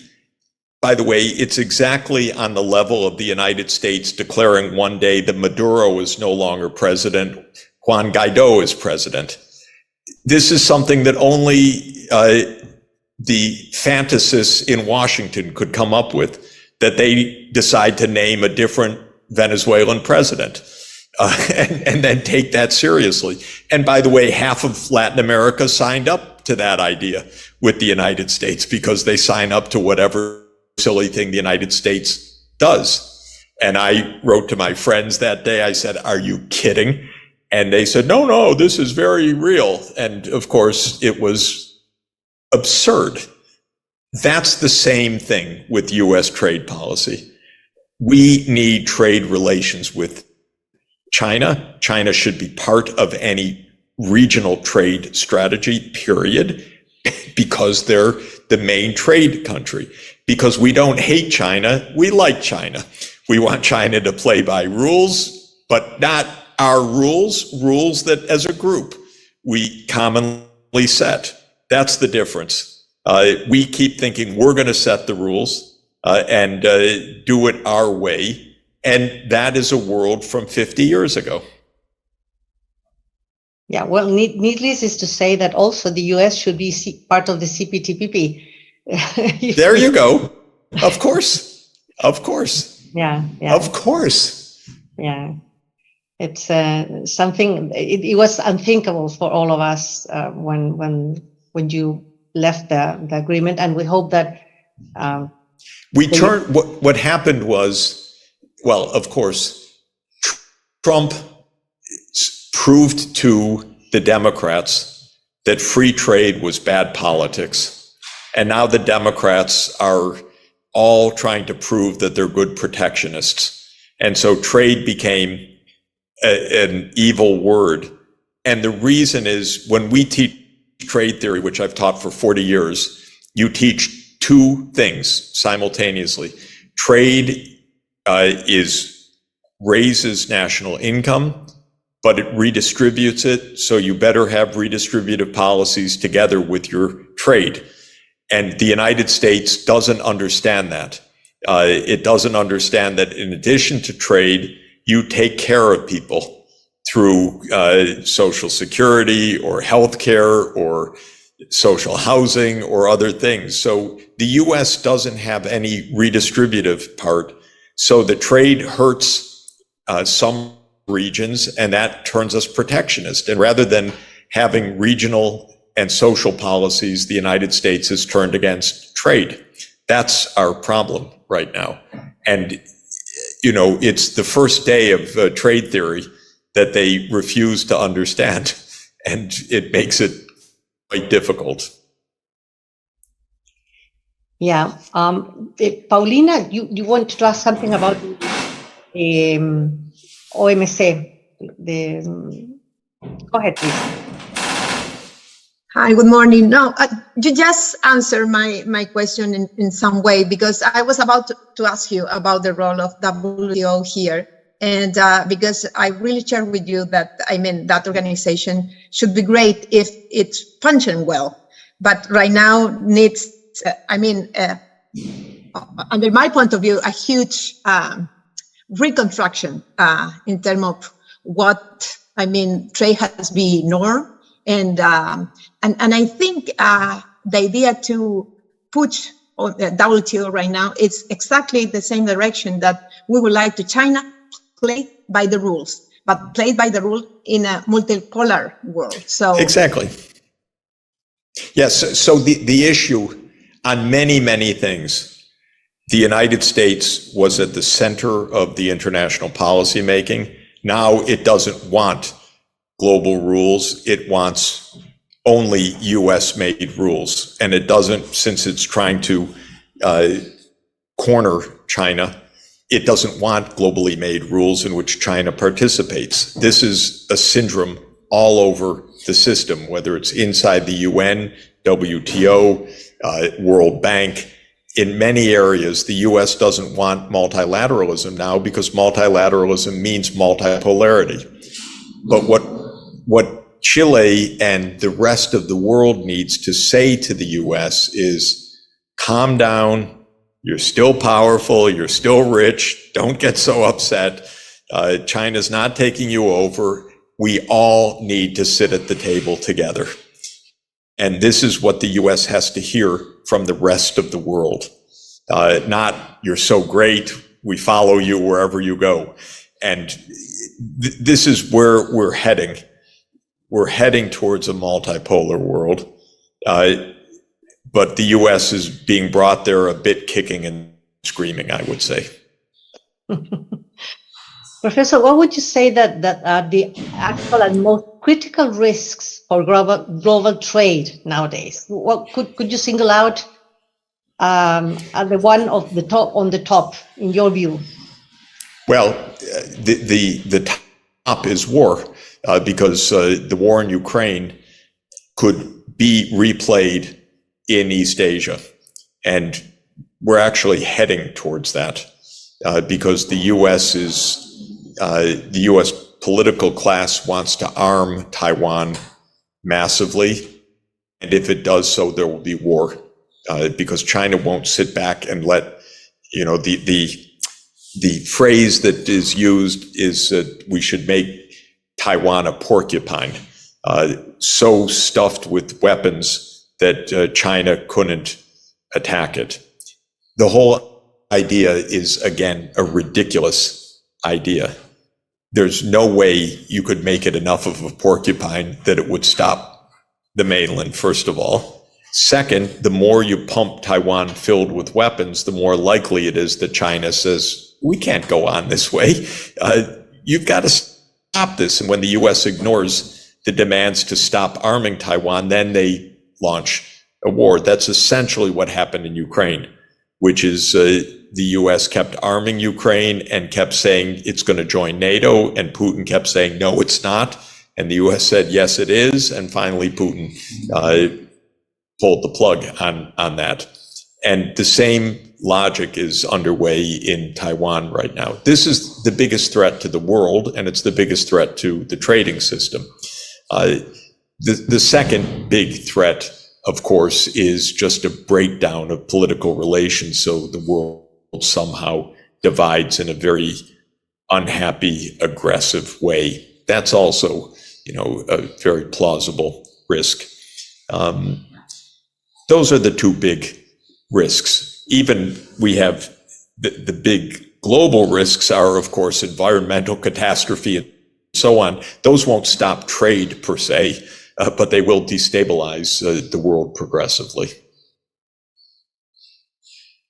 By the way, it's exactly on the level of the United States declaring one day that Maduro is no longer president, Juan Guaido is president. This is something that only the fantasists in Washington could come up with, that they decide to name a different Venezuelan president and then take that seriously. And by the way, half of Latin America signed up to that idea with the United States because they sign up to whatever silly thing the United States does. And I wrote to my friends that day, I said, are you kidding? And they said, no, this is very real. And of course, it was absurd. That's the same thing with US trade policy. We need trade relations with China. China should be part of any regional trade strategy, period, because they're the main trade country. Because we don't hate China, we like China. We want China to play by rules, but not our rules that as a group we commonly set. That's the difference. We keep thinking we're going to set the rules and do it our way. And that is a world from 50 years ago. Yeah, well, needless is to say that also the US should be part of the CPTPP. There you go. Of course. Yeah. Of course. Yeah. It's something, it was unthinkable for all of us when you left the agreement. And we hope that what happened was, well, of course, Trump proved to the Democrats that free trade was bad politics. And now the Democrats are all trying to prove that they're good protectionists. And so trade became an evil word. And the reason is when we teach trade theory, which I've taught for 40 years, you teach two things simultaneously. Trade raises national income, but it redistributes it. So you better have redistributive policies together with your trade. And the United States doesn't understand that. It doesn't understand that in addition to trade, you take care of people through Social Security or healthcare or social housing or other things. So the US doesn't have any redistributive part. So the trade hurts some regions, and that turns us protectionist. And rather than having regional and social policies, the United States has turned against trade. That's our problem right now. And, it's the first day of trade theory that they refuse to understand, and it makes it quite difficult. Yeah. Paulina, you want to ask something about OMC? Go ahead, please. Hi, good morning. No, you just answered my question in some way, because I was about to ask you about the role of WTO here. And because I really share with you that, that organization should be great if it's functioning well. But right now needs, under my point of view, a huge reconstruction in terms of what, trade has been norm. And I think the idea to push WTO right now is exactly the same direction that we would like to China play by the rules, but play by the rule in a multipolar world. So exactly. Yes. So the issue on many things, the United States was at the center of the international policy making. Now it doesn't want global rules. It wants only US made rules. And it doesn't, since it's trying to corner China. It doesn't want globally made rules in which China participates. This is a syndrome all over the system, whether it's inside the UN, WTO, World Bank. In many areas, the US doesn't want multilateralism now because multilateralism means multipolarity. But what Chile and the rest of the world needs to say to the US is, calm down, you're still powerful, you're still rich, don't get so upset. China's not taking you over. We all need to sit at the table together. And this is what the US has to hear from the rest of the world. Not, you're so great, we follow you wherever you go. And this is where we're heading. We're heading towards a multipolar world. But the US is being brought there a bit kicking and screaming, I would say. Professor, what would you say that are the actual and most critical risks for global trade nowadays? What could you single out the one of the top on the top in your view? Well, the top is war, because the war in Ukraine could be replayed in East Asia, and we're actually heading towards that because the U.S. political class wants to arm Taiwan massively, and if it does so, there will be war because China won't sit back and let the phrase that is used is we should make Taiwan a porcupine, so stuffed with weapons that China couldn't attack it. The whole idea is, again, a ridiculous idea. There's no way you could make it enough of a porcupine that it would stop the mainland, first of all. Second, the more you pump Taiwan filled with weapons, the more likely it is that China says, we can't go on this way. You've got to stop this. And when the US ignores the demands to stop arming Taiwan, then they launch a war. That's essentially what happened in Ukraine, which is the US kept arming Ukraine and kept saying it's going to join NATO, and Putin kept saying, no, it's not. And the US said, yes, it is. And finally, Putin pulled the plug on that. And the same logic is underway in Taiwan right now. This is the biggest threat to the world, and it's the biggest threat to the trading system. The second big threat, of course, is just a breakdown of political relations, so the world somehow divides in a very unhappy, aggressive way. That's also, a very plausible risk. Those are the two big risks. Even we have the big global risks are, of course, environmental catastrophe and so on. Those won't stop trade per se, but they will destabilize the world progressively.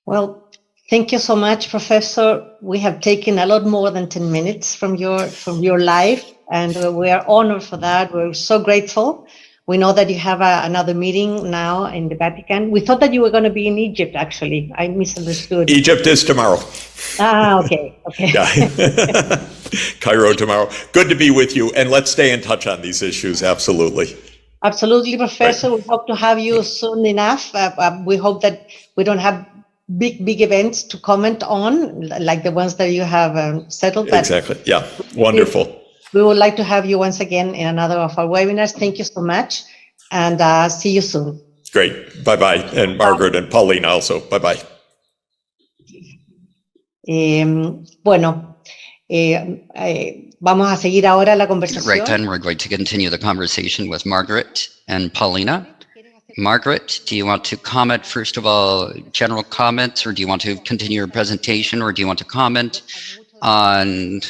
Well, thank you so much, Professor. We have taken a lot more than 10 minutes from your life, and we are honored for that. We're so grateful. We know that you have another meeting now in the Vatican. We thought that you were going to be in Egypt, actually. I misunderstood. Egypt is tomorrow. Okay. Yeah. Cairo tomorrow. Good to be with you, and let's stay in touch on these issues. Absolutely. Absolutely, Professor. Right. We hope to have you soon enough. We hope that we don't have big events to comment on, like the ones that you have settled. But exactly. Yeah. Wonderful. We would like to have you once again in another of our webinars. Thank you so much, and see you soon. Great. Bye-bye. And Margaret and Paulina also. Bye-bye. Vamos a seguir ahora la conversación. Right, then we're going to continue the conversation with Margaret and Paulina. Margaret, do you want to comment, first of all, general comments, or do you want to continue your presentation, or do you want to comment on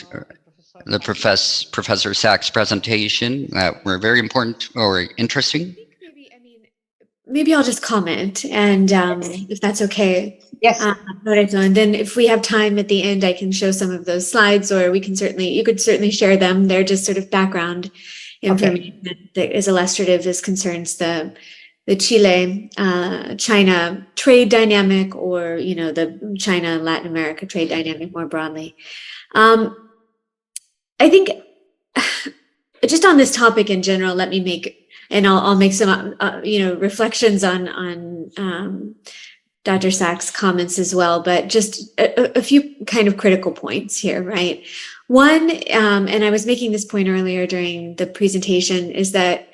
the Professor Sachs' presentation that were very important or interesting? Maybe I'll just comment, and if that's okay. Yes. And then if we have time at the end, I can show some of those slides, or you could certainly share them. They're just sort of background information that is illustrative as concerns the the Chile, China trade dynamic, or, you know, the China, Latin America trade dynamic more broadly. I think just on this topic in general, let me make, and I'll make some, you know, reflections on Dr. Sachs' comments as well, but just a few kind of critical points here, right? One, and I was making this point earlier during the presentation, is that,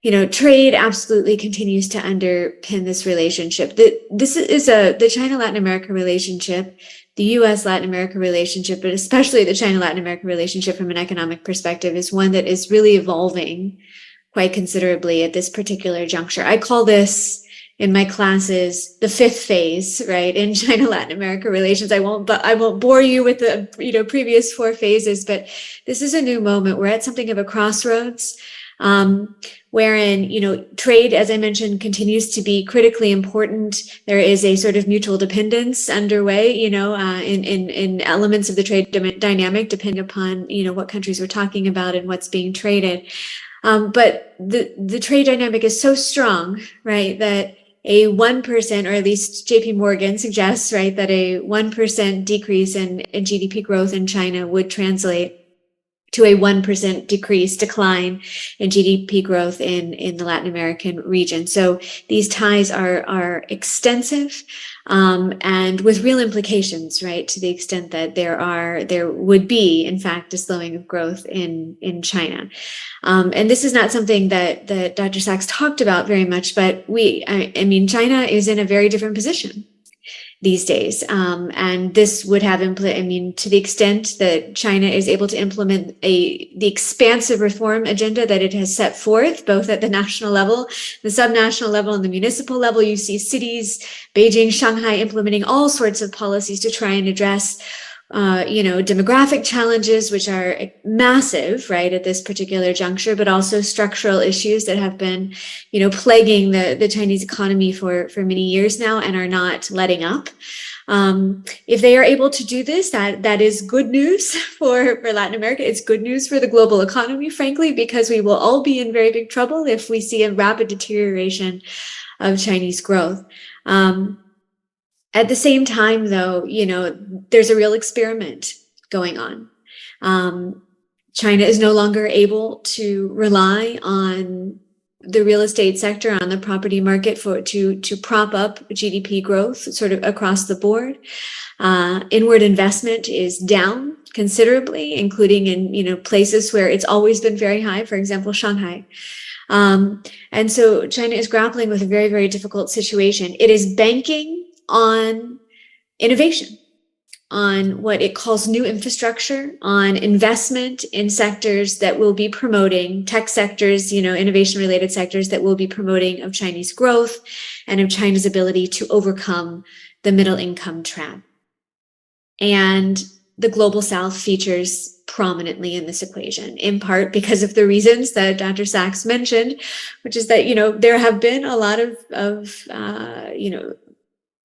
you know, trade absolutely continues to underpin this relationship. This is the China-Latin America relationship, the U.S.-Latin America relationship, but especially the China-Latin America relationship from an economic perspective, is one that is really evolving quite considerably at this particular juncture. I call this in my classes the fifth phase, right, in China-Latin America relations. I won't bore you with the, you know, previous four phases, but this is a new moment. We're at something of a crossroads, wherein, you know, trade, as I mentioned, continues to be critically important. There is a sort of mutual dependence underway, you know, in elements of the trade dynamic, depending upon, you know, what countries we're talking about and what's being traded. But the trade dynamic is so strong, right, that a 1%, or at least JP Morgan suggests, right, that a 1% decrease in GDP growth in China would translate to a 1% decline in GDP growth in the Latin American region. So these ties are extensive, and with real implications, right, to the extent that there would be, in fact, a slowing of growth in China. And this is not something that Dr. Sachs talked about very much, but I mean, China is in a very different position these days. And this would have, to the extent that China is able to implement the expansive reform agenda that it has set forth, both at the national level, the subnational level, and the municipal level, you see cities, Beijing, Shanghai, implementing all sorts of policies to try and address you know, demographic challenges, which are massive, right, at this particular juncture, but also structural issues that have been, you know, plaguing the Chinese economy for many years now and are not letting up. If they are able to do this, that is good news for Latin America. It's good news for the global economy, frankly, because we will all be in very big trouble if we see a rapid deterioration of Chinese growth. At the same time, though, you know, there's a real experiment going on. China is no longer able to rely on the real estate sector, on the property market to prop up GDP growth sort of across the board. Inward investment is down considerably, including in, you know, places where it's always been very high, for example, Shanghai. And so China is grappling with a very, very difficult situation. It is banking on innovation, on what it calls new infrastructure, on investment in sectors that will be promoting, tech sectors, you know, innovation-related sectors that will be promoting of Chinese growth and of China's ability to overcome the middle income trap. And the Global South features prominently in this equation, in part because of the reasons that Dr. Sachs mentioned, which is that, you know, there have been a lot of you know,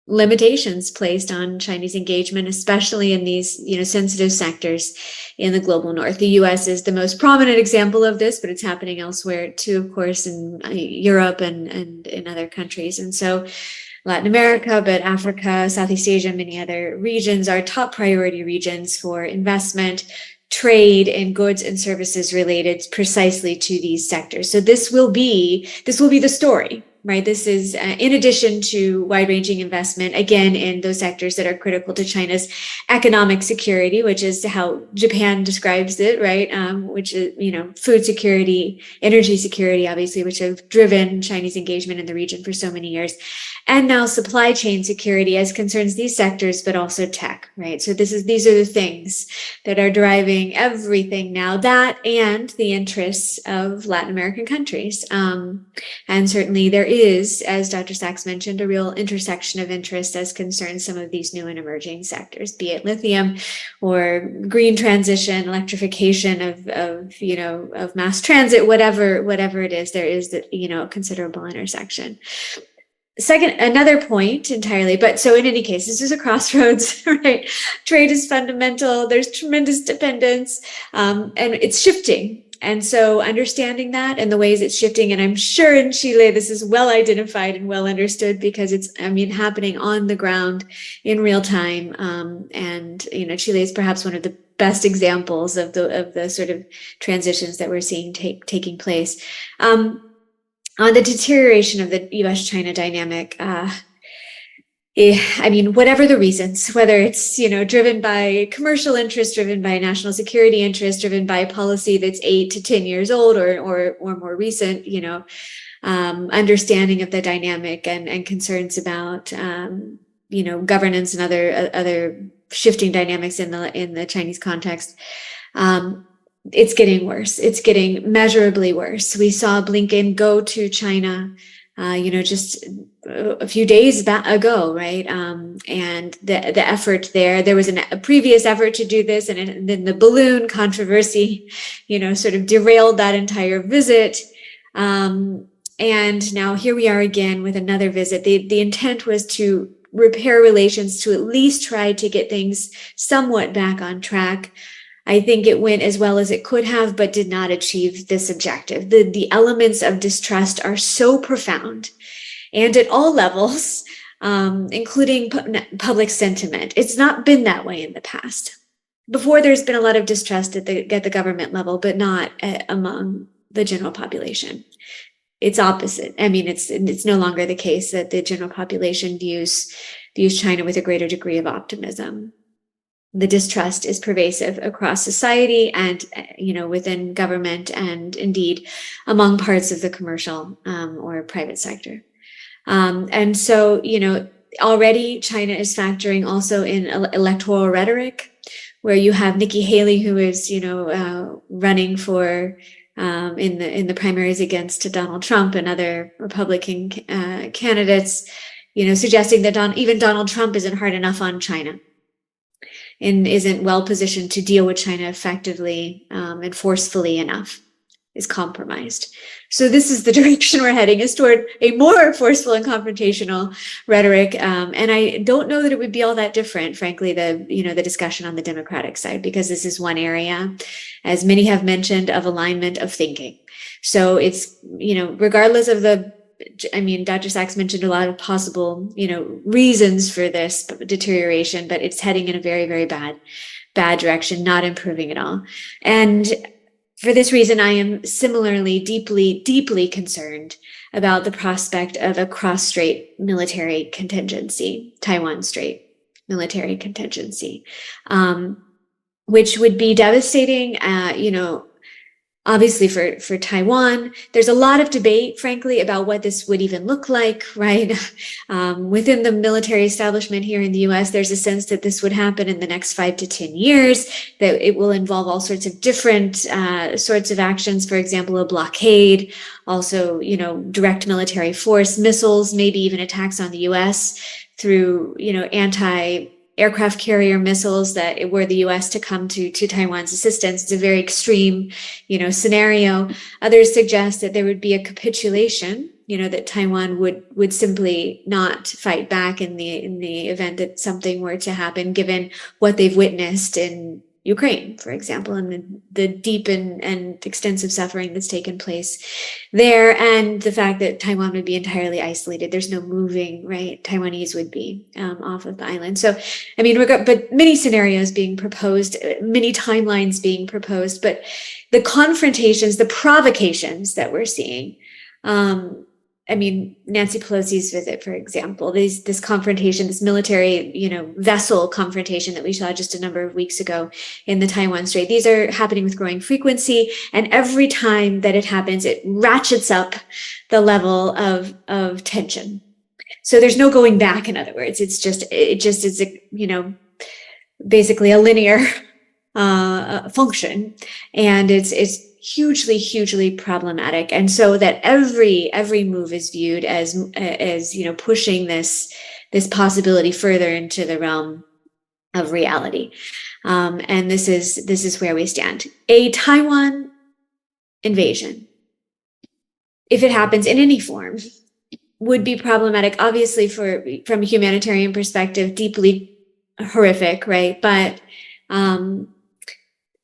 limitations placed on Chinese engagement, especially in these, you know, sensitive sectors in the global north. The U.S. is the most prominent example of this, but it's happening elsewhere too, of course, in Europe and in other countries. And so Latin America, but Africa, Southeast Asia, many other regions are top priority regions for investment, trade, and goods and services related precisely to these sectors. So this will be the story, right? This is in addition to wide-ranging investment, again, in those sectors that are critical to China's economic security, which is how Japan describes it, right? Which is, you know, food security, energy security, obviously, which have driven Chinese engagement in the region for so many years. And now supply chain security as concerns these sectors, but also tech, right? So these are the things that are driving everything now, that and the interests of Latin American countries. And certainly there is, as Dr. Sachs mentioned, a real intersection of interest as concerns some of these new and emerging sectors, be it lithium or green transition, electrification of mass transit, whatever it is, there is, you know, a considerable intersection. Second, another point entirely, but so in any case, this is a crossroads, right? Trade is fundamental. There's tremendous dependence, and it's shifting And so understanding that and the ways it's shifting, and I'm sure in Chile, this is well identified and well understood because it's, I mean, happening on the ground in real time. And, you know, Chile is perhaps one of the best examples of the sort of transitions that we're seeing taking place. On the deterioration of the US-China dynamic, I mean, whatever the reasons, whether it's, you know, driven by commercial interest, driven by national security interest, driven by policy that's 8 to 10 years old or more recent, you know, understanding of the dynamic and concerns about, you know, governance and other shifting dynamics in the Chinese context. It's getting worse. It's getting measurably worse. We saw Blinken go to China, you know, just a few days ago, right? And the effort there was a previous effort to do this, and then the balloon controversy, you know, sort of derailed that entire visit. And now here we are again with another visit. The intent was to repair relations, to at least try to get things somewhat back on track. I think it went as well as it could have, but did not achieve this objective. The elements of distrust are so profound and at all levels, including public sentiment. It's not been that way in the past. Before, there's been a lot of distrust at the government level, but not among the general population. It's opposite. I mean, it's no longer the case that the general population views China with a greater degree of optimism. The distrust is pervasive across society and, you know, within government and indeed among parts of the commercial or private sector. And so, you know, already China is factoring also in electoral rhetoric, where you have Nikki Haley, who is, you know, running for in the primaries against Donald Trump and other Republican candidates, you know, suggesting that even Donald Trump isn't hard enough on China and isn't well positioned to deal with China effectively and forcefully enough, is compromised. So this is the direction we're heading, is toward a more forceful and confrontational rhetoric. And I don't know that it would be all that different, frankly, the discussion on the Democratic side, because this is one area, as many have mentioned, of alignment of thinking. So it's, you know, regardless of Dr. Sachs mentioned a lot of possible, you know, reasons for this deterioration, but it's heading in a very, very bad direction, not improving at all. And for this reason, I am similarly deeply, deeply concerned about the prospect of a cross-strait military contingency, Taiwan Strait military contingency, which would be devastating, you know, obviously for Taiwan. There's a lot of debate, frankly, about what this would even look like, right? Within the military establishment here in the US, there's a sense that this would happen in the next 5 to 10 years, that it will involve all sorts of different sorts of actions, for example, a blockade, also, you know, direct military force, missiles, maybe even attacks on the US through, you know, anti-aircraft carrier missiles that were the U.S. to come to Taiwan's assistance. It's a very extreme, you know, scenario. Others suggest that there would be a capitulation, you know, that Taiwan would simply not fight back in the event that something were to happen, given what they've witnessed in Ukraine, for example, and the deep and extensive suffering that's taken place there, and the fact that Taiwan would be entirely isolated. There's no moving, right? Taiwanese would be off of the island. So, I mean, but many scenarios being proposed, many timelines being proposed, but the confrontations, the provocations that we're seeing, I mean, Nancy Pelosi's visit, for example, this confrontation, this military, you know, vessel confrontation that we saw just a number of weeks ago in the Taiwan Strait. These are happening with growing frequency, and every time that it happens, it ratchets up the level of tension. So there's no going back. In other words, it just is a, you know, basically a linear function, and it's hugely problematic. And so that every move is viewed as you know, pushing this possibility further into the realm of reality. And this is where we stand. A Taiwan invasion, if it happens in any form, would be problematic, obviously, from a humanitarian perspective, deeply horrific, right? But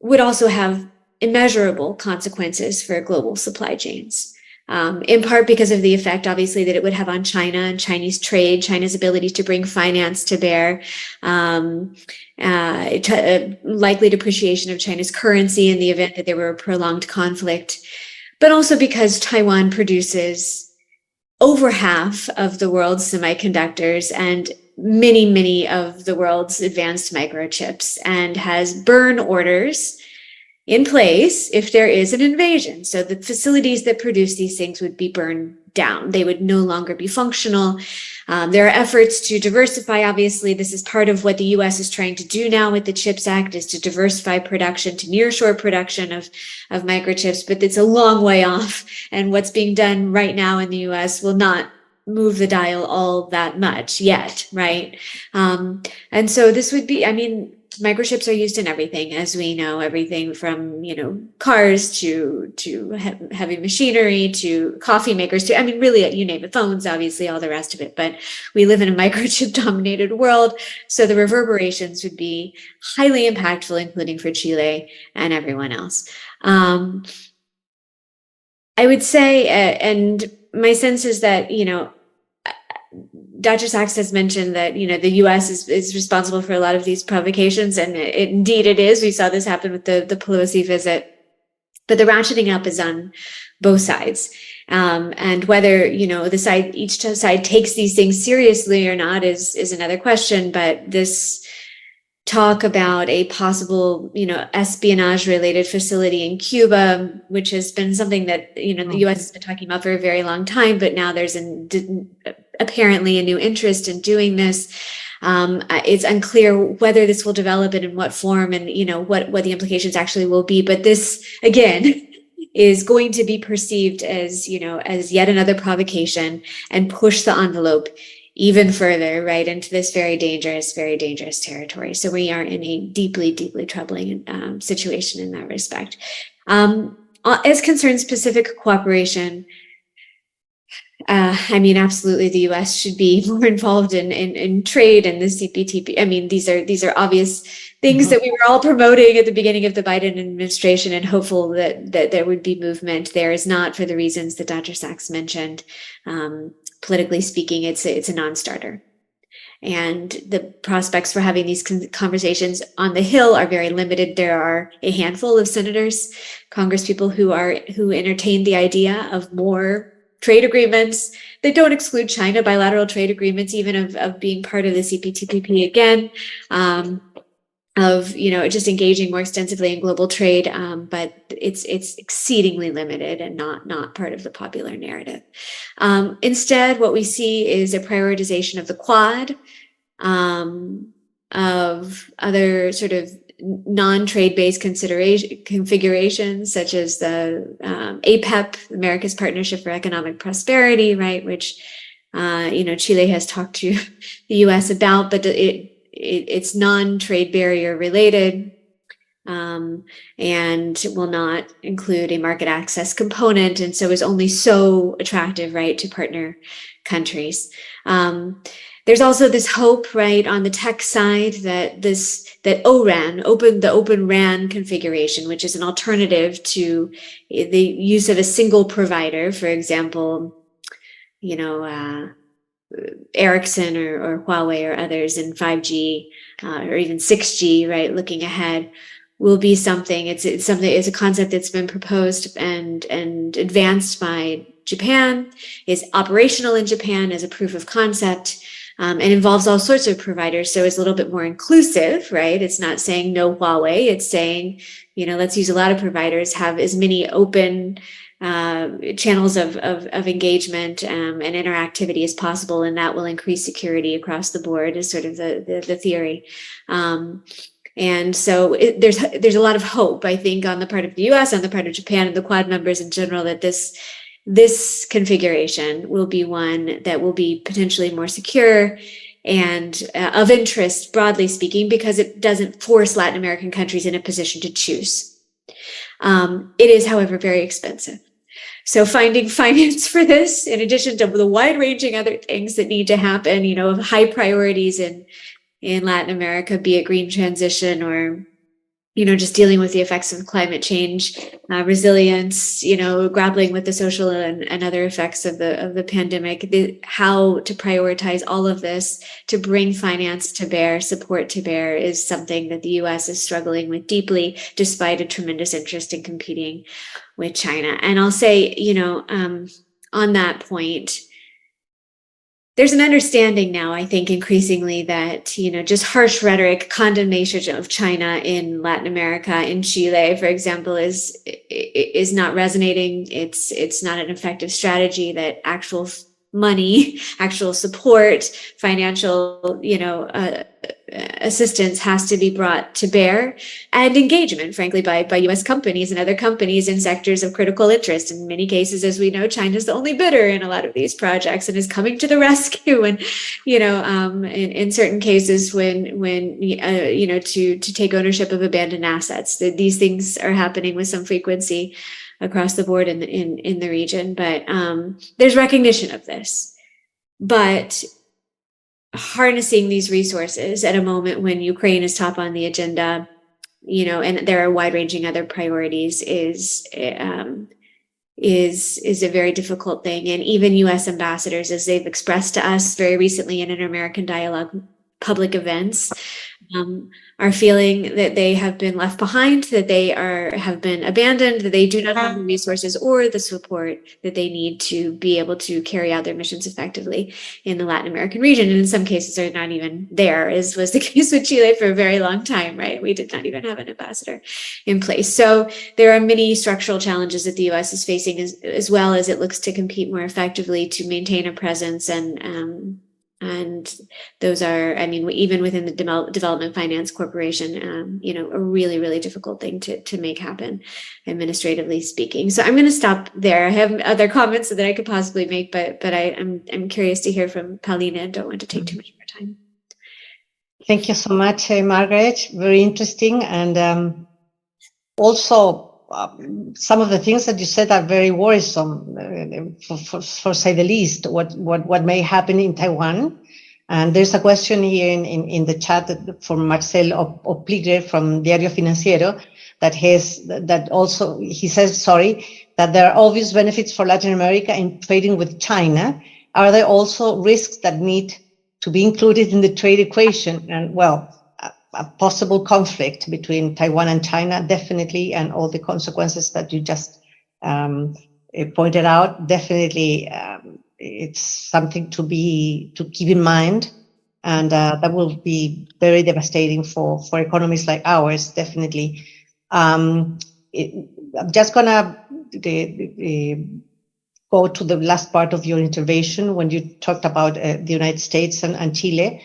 would also have immeasurable consequences for global supply chains. In part because of the effect, obviously, that it would have on China and Chinese trade, China's ability to bring finance to bear, likely depreciation of China's currency in the event that there were a prolonged conflict, but also because Taiwan produces over half of the world's semiconductors and many of the world's advanced microchips, and has burn orders in place if there is an invasion. So the facilities that produce these things would be burned down. They would no longer be functional. There are efforts to diversify. Obviously, this is part of what the US is trying to do now with the CHIPS Act, is to diversify production, to nearshore production of microchips, but it's a long way off. And what's being done right now in the US will not move the dial all that much yet, right? And so this would be, I mean, microchips are used in everything, as we know, everything from, cars to heavy machinery to coffee makers to, I mean, really, you name it, phones, obviously, all the rest of it. But we live in a microchip dominated world. So the reverberations would be highly impactful, including for Chile and everyone else. I would say, and my sense is that, Dr. Sachs has mentioned that, the U.S. is responsible for a lot of these provocations, and indeed it is. We saw this happen with the Pelosi visit, but the ratcheting up is on both sides. And whether, each side takes these things seriously or not is another question. But this talk about a possible, espionage-related facility in Cuba, which has been something that, the U.S. has been talking about for a very long time, but now there's apparently a new interest in doing this. It's unclear whether this will develop and in what form, and, what the implications actually will be. But this, again, is going to be perceived as, as yet another provocation and push the envelope even further, right, into this very dangerous territory. So we are in a deeply troubling situation in that respect. As concerns Pacific cooperation, absolutely, the U.S. should be more involved in trade and the CPTPP. I mean, these are obvious things that we were all promoting at the beginning of the Biden administration, and hopeful that there would be movement. There is not, for the reasons that Dr. Sachs mentioned. Politically speaking, it's a non-starter. And the prospects for having these conversations on the Hill are very limited. There are a handful of senators, congresspeople who entertain the idea of more trade agreements. They don't exclude China, bilateral trade agreements, even of being part of the CPTPP again, of just engaging more extensively in global trade, but it's exceedingly limited and not part of the popular narrative. Instead, what we see is a prioritization of the Quad, of other sort of non-trade-based configurations, such as the APEP, America's Partnership for Economic Prosperity, right, which Chile has talked to the U.S. about, but it's non-trade barrier related, and will not include a market access component, and so is only so attractive, right, to partner countries. There's also this hope, right, on the tech side that ORAN, the Open RAN configuration, which is an alternative to the use of a single provider, for example, Ericsson or Huawei or others in 5G or even 6G, right, looking ahead, will be something. It's a concept that's been proposed and advanced by Japan, is operational in Japan as a proof of concept, and involves all sorts of providers. So it's a little bit more inclusive, right? It's not saying no Huawei. It's saying, let's use a lot of providers, have as many open channels of engagement and interactivity as possible, and that will increase security across the board, is sort of the theory. And so there's a lot of hope, I think, on the part of the U.S., on the part of Japan, and the Quad members in general, that this configuration will be one that will be potentially more secure and of interest, broadly speaking, because it doesn't force Latin American countries in a position to choose. It is, however, very expensive. So finding finance for this, in addition to the wide-ranging other things that need to happen, of high priorities in Latin America, be it green transition or just dealing with the effects of climate change, resilience, grappling with the social and other effects of the pandemic, how to prioritize all of this to bring finance to bear, support to bear, is something that the US is struggling with deeply, despite a tremendous interest in competing with China. And I'll say, on that point, there's an understanding now, I think, increasingly that, just harsh rhetoric, condemnation of China in Latin America, in Chile, for example, is not resonating. It's not an effective strategy, that actual money, actual support, financial, assistance has to be brought to bear, and engagement, frankly, by US companies and other companies in sectors of critical interest. In many cases, as we know, China is the only bidder in a lot of these projects and is coming to the rescue. And, in certain cases, when to take ownership of abandoned assets, these things are happening with some frequency across the board in the region. But there's recognition of this. But harnessing these resources at a moment when Ukraine is top on the agenda, and there are wide-ranging other priorities, is a very difficult thing. And even U.S. ambassadors, as they've expressed to us very recently in Inter-American Dialogue public events, are feeling that they have been left behind, that they have been abandoned, that they do not have the resources or the support that they need to be able to carry out their missions effectively in the Latin American region. And in some cases are not even there, as was the case with Chile for a very long time, right? We did not even have an ambassador in place. So there are many structural challenges that the U.S. is facing, as well as it looks to compete more effectively to maintain a presence. And those are, even within the Development Finance Corporation, a really, really difficult thing to make happen, administratively speaking. So I'm going to stop there. I have other comments that I could possibly make, but I'm curious to hear from Paulina and don't want to take too much more time. Thank you so much, Margaret. Very interesting. And also, some of the things that you said are very worrisome, for say the least, what may happen in Taiwan. And there's a question here in the chat from Marcel Opligre from Diario Financiero that also, he says, that there are obvious benefits for Latin America in trading with China. Are there also risks that need to be included in the trade equation? And a possible conflict between Taiwan and China, definitely, and all the consequences that you just pointed out, definitely, it's something to keep in mind, and that will be very devastating for economies like ours, definitely. I'm just gonna go to the last part of your intervention when you talked about the United States and Chile.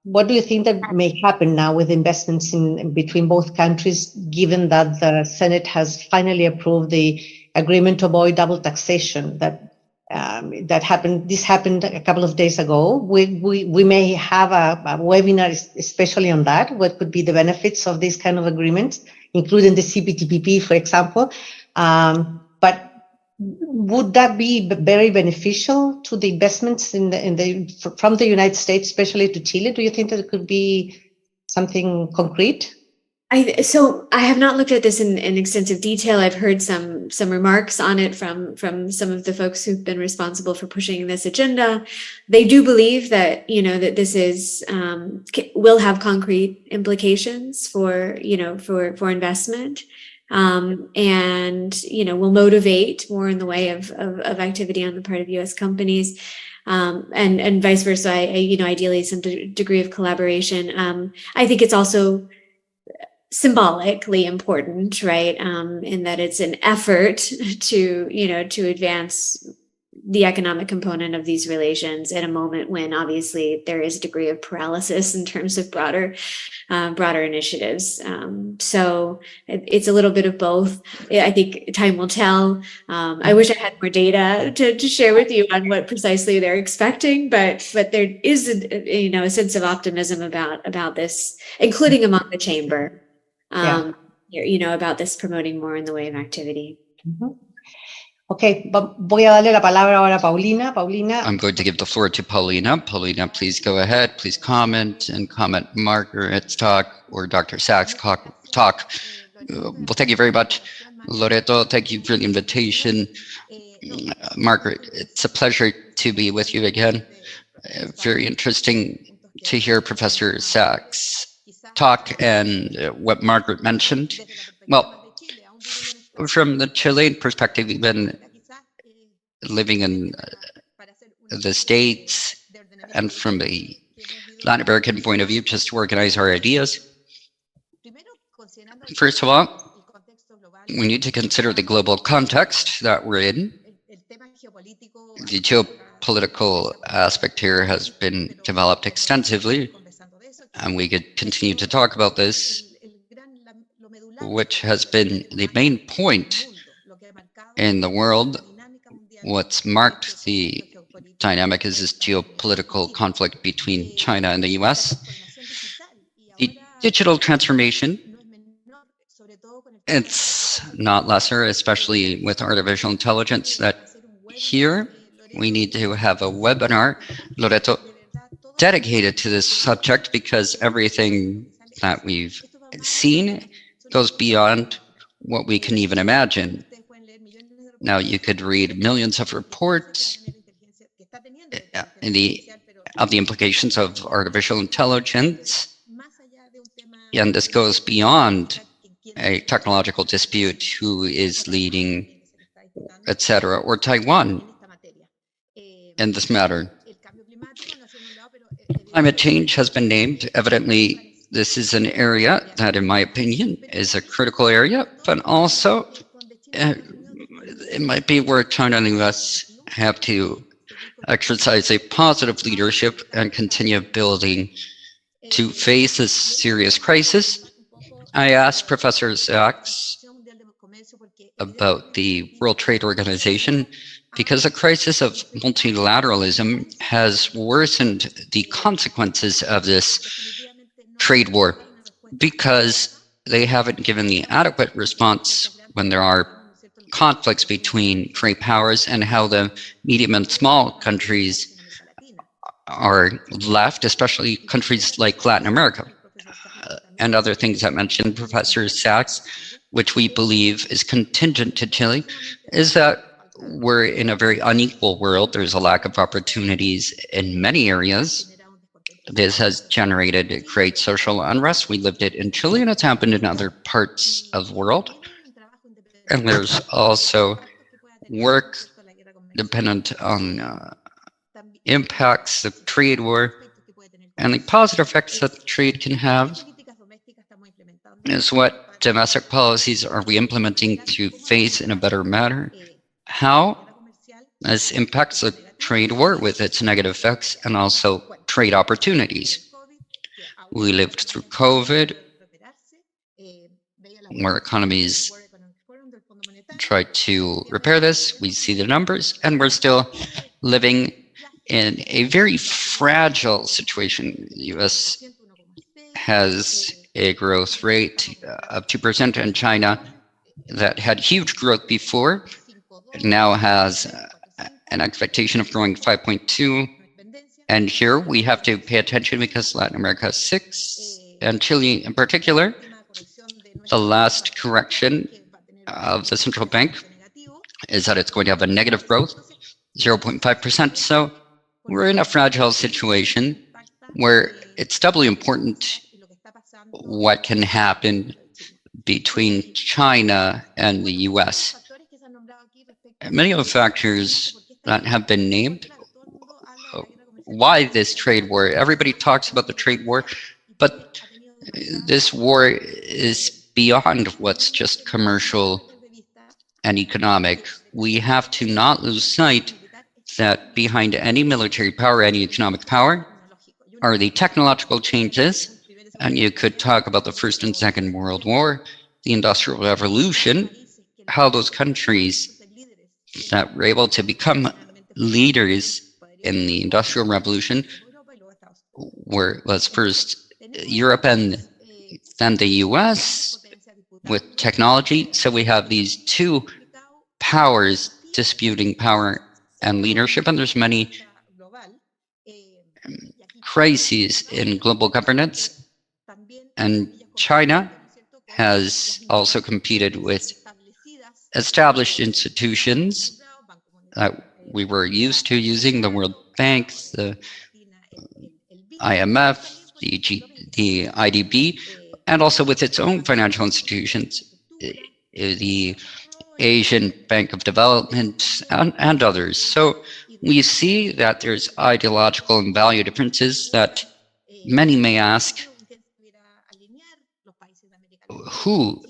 What do you think that may happen now with investments in between both countries, given that the Senate has finally approved the agreement to avoid double taxation that happened? This happened a couple of days ago. We may have a webinar especially on that. What could be the benefits of these kind of agreements, including the CPTPP, for example? But would that be very beneficial to the investments from the United States, especially to Chile? Do you think that it could be something concrete? So I have not looked at this in extensive detail. I've heard some remarks on it from some of the folks who've been responsible for pushing this agenda. They do believe that that this will have concrete implications for investment. And will motivate more in the way of activity on the part of U.S. companies, and vice versa. Ideally some degree of collaboration. I think it's also symbolically important, right? In that it's an effort to advance the economic component of these relations at a moment when obviously there is a degree of paralysis in terms of broader initiatives. So it's a little bit of both. I think time will tell. I wish I had more data to share with you on what precisely they're expecting, but there is a sense of optimism about this, including among the chamber. About this promoting more in the way of activity. Mm-hmm. Okay, voy a darle la palabra ahora a Paulina. Paulina. I'm going to give the floor to Paulina. Paulina, please go ahead. Please comment and comment Margaret's talk or Dr. Sachs' talk. Well, thank you very much. Loreto, thank you for the invitation. Margaret, it's a pleasure to be with you again. Very interesting to hear Professor Sachs' talk and what Margaret mentioned. Well, from the Chilean perspective, even living in the States and from a Latin American point of view, just to organize our ideas. First of all, we need to consider the global context that we're in. The geopolitical aspect here has been developed extensively, and we could continue to talk about this, which has been the main point in the world. What's marked the dynamic is this geopolitical conflict between China and the US. The digital transformation, it's not lesser, especially with artificial intelligence, that here we need to have a webinar, Loreto, dedicated to this subject, because everything that we've seen goes beyond what we can even imagine. Now, you could read millions of reports of the implications of artificial intelligence, and this goes beyond a technological dispute, who is leading, etc., or Taiwan in this matter. Climate change has been named. Evidently, this is an area that, in my opinion, is a critical area, but also it might be where China and the US have to exercise a positive leadership and continue building to face this serious crisis. I asked Professor Sachs about the World Trade Organization because the crisis of multilateralism has worsened the consequences of this trade war, because they haven't given the adequate response when there are conflicts between great powers, and how the medium and small countries are left, especially countries like Latin America. And other things that mentioned Professor Sachs, which we believe is contingent to Chile, is that we're in a very unequal world. There's a lack of opportunities in many areas. This has generated great social unrest. We lived it in Chile, and it's happened in other parts of the world. And there's also work dependent on impacts of trade war, and the positive effects that trade can have is what domestic policies are we implementing to face in a better manner. How this impacts the trade war with its negative effects, and also trade opportunities. We lived through COVID, where economies tried to repair this. We see the numbers, and we're still living in a very fragile situation. The US has a growth rate of 2%, and China, that had huge growth before, now has an expectation of growing 5.2. And here we have to pay attention, because Latin America is 6, and Chile in particular. The last correction of the central bank is that it's going to have a negative growth, 0.5%. So we're in a fragile situation where it's doubly important what can happen between China and the US. Many of the factors that have been named, why this trade war, everybody talks about the trade war, but this war is beyond what's just commercial and economic. We have to not lose sight that behind any military power, any economic power, are the technological changes. And you could talk about the First and Second World War, the Industrial Revolution, how those countries that were able to become leaders in the Industrial Revolution was first Europe and then the US with technology. So we have these two powers disputing power and leadership, and there's many crises in global governance, and China has also competed with established institutions that we were used to using, the World Bank, the IMF, the IDB, and also with its own financial institutions, the Asian Bank of Development, and others. So we see that there's ideological and value differences that many may ask who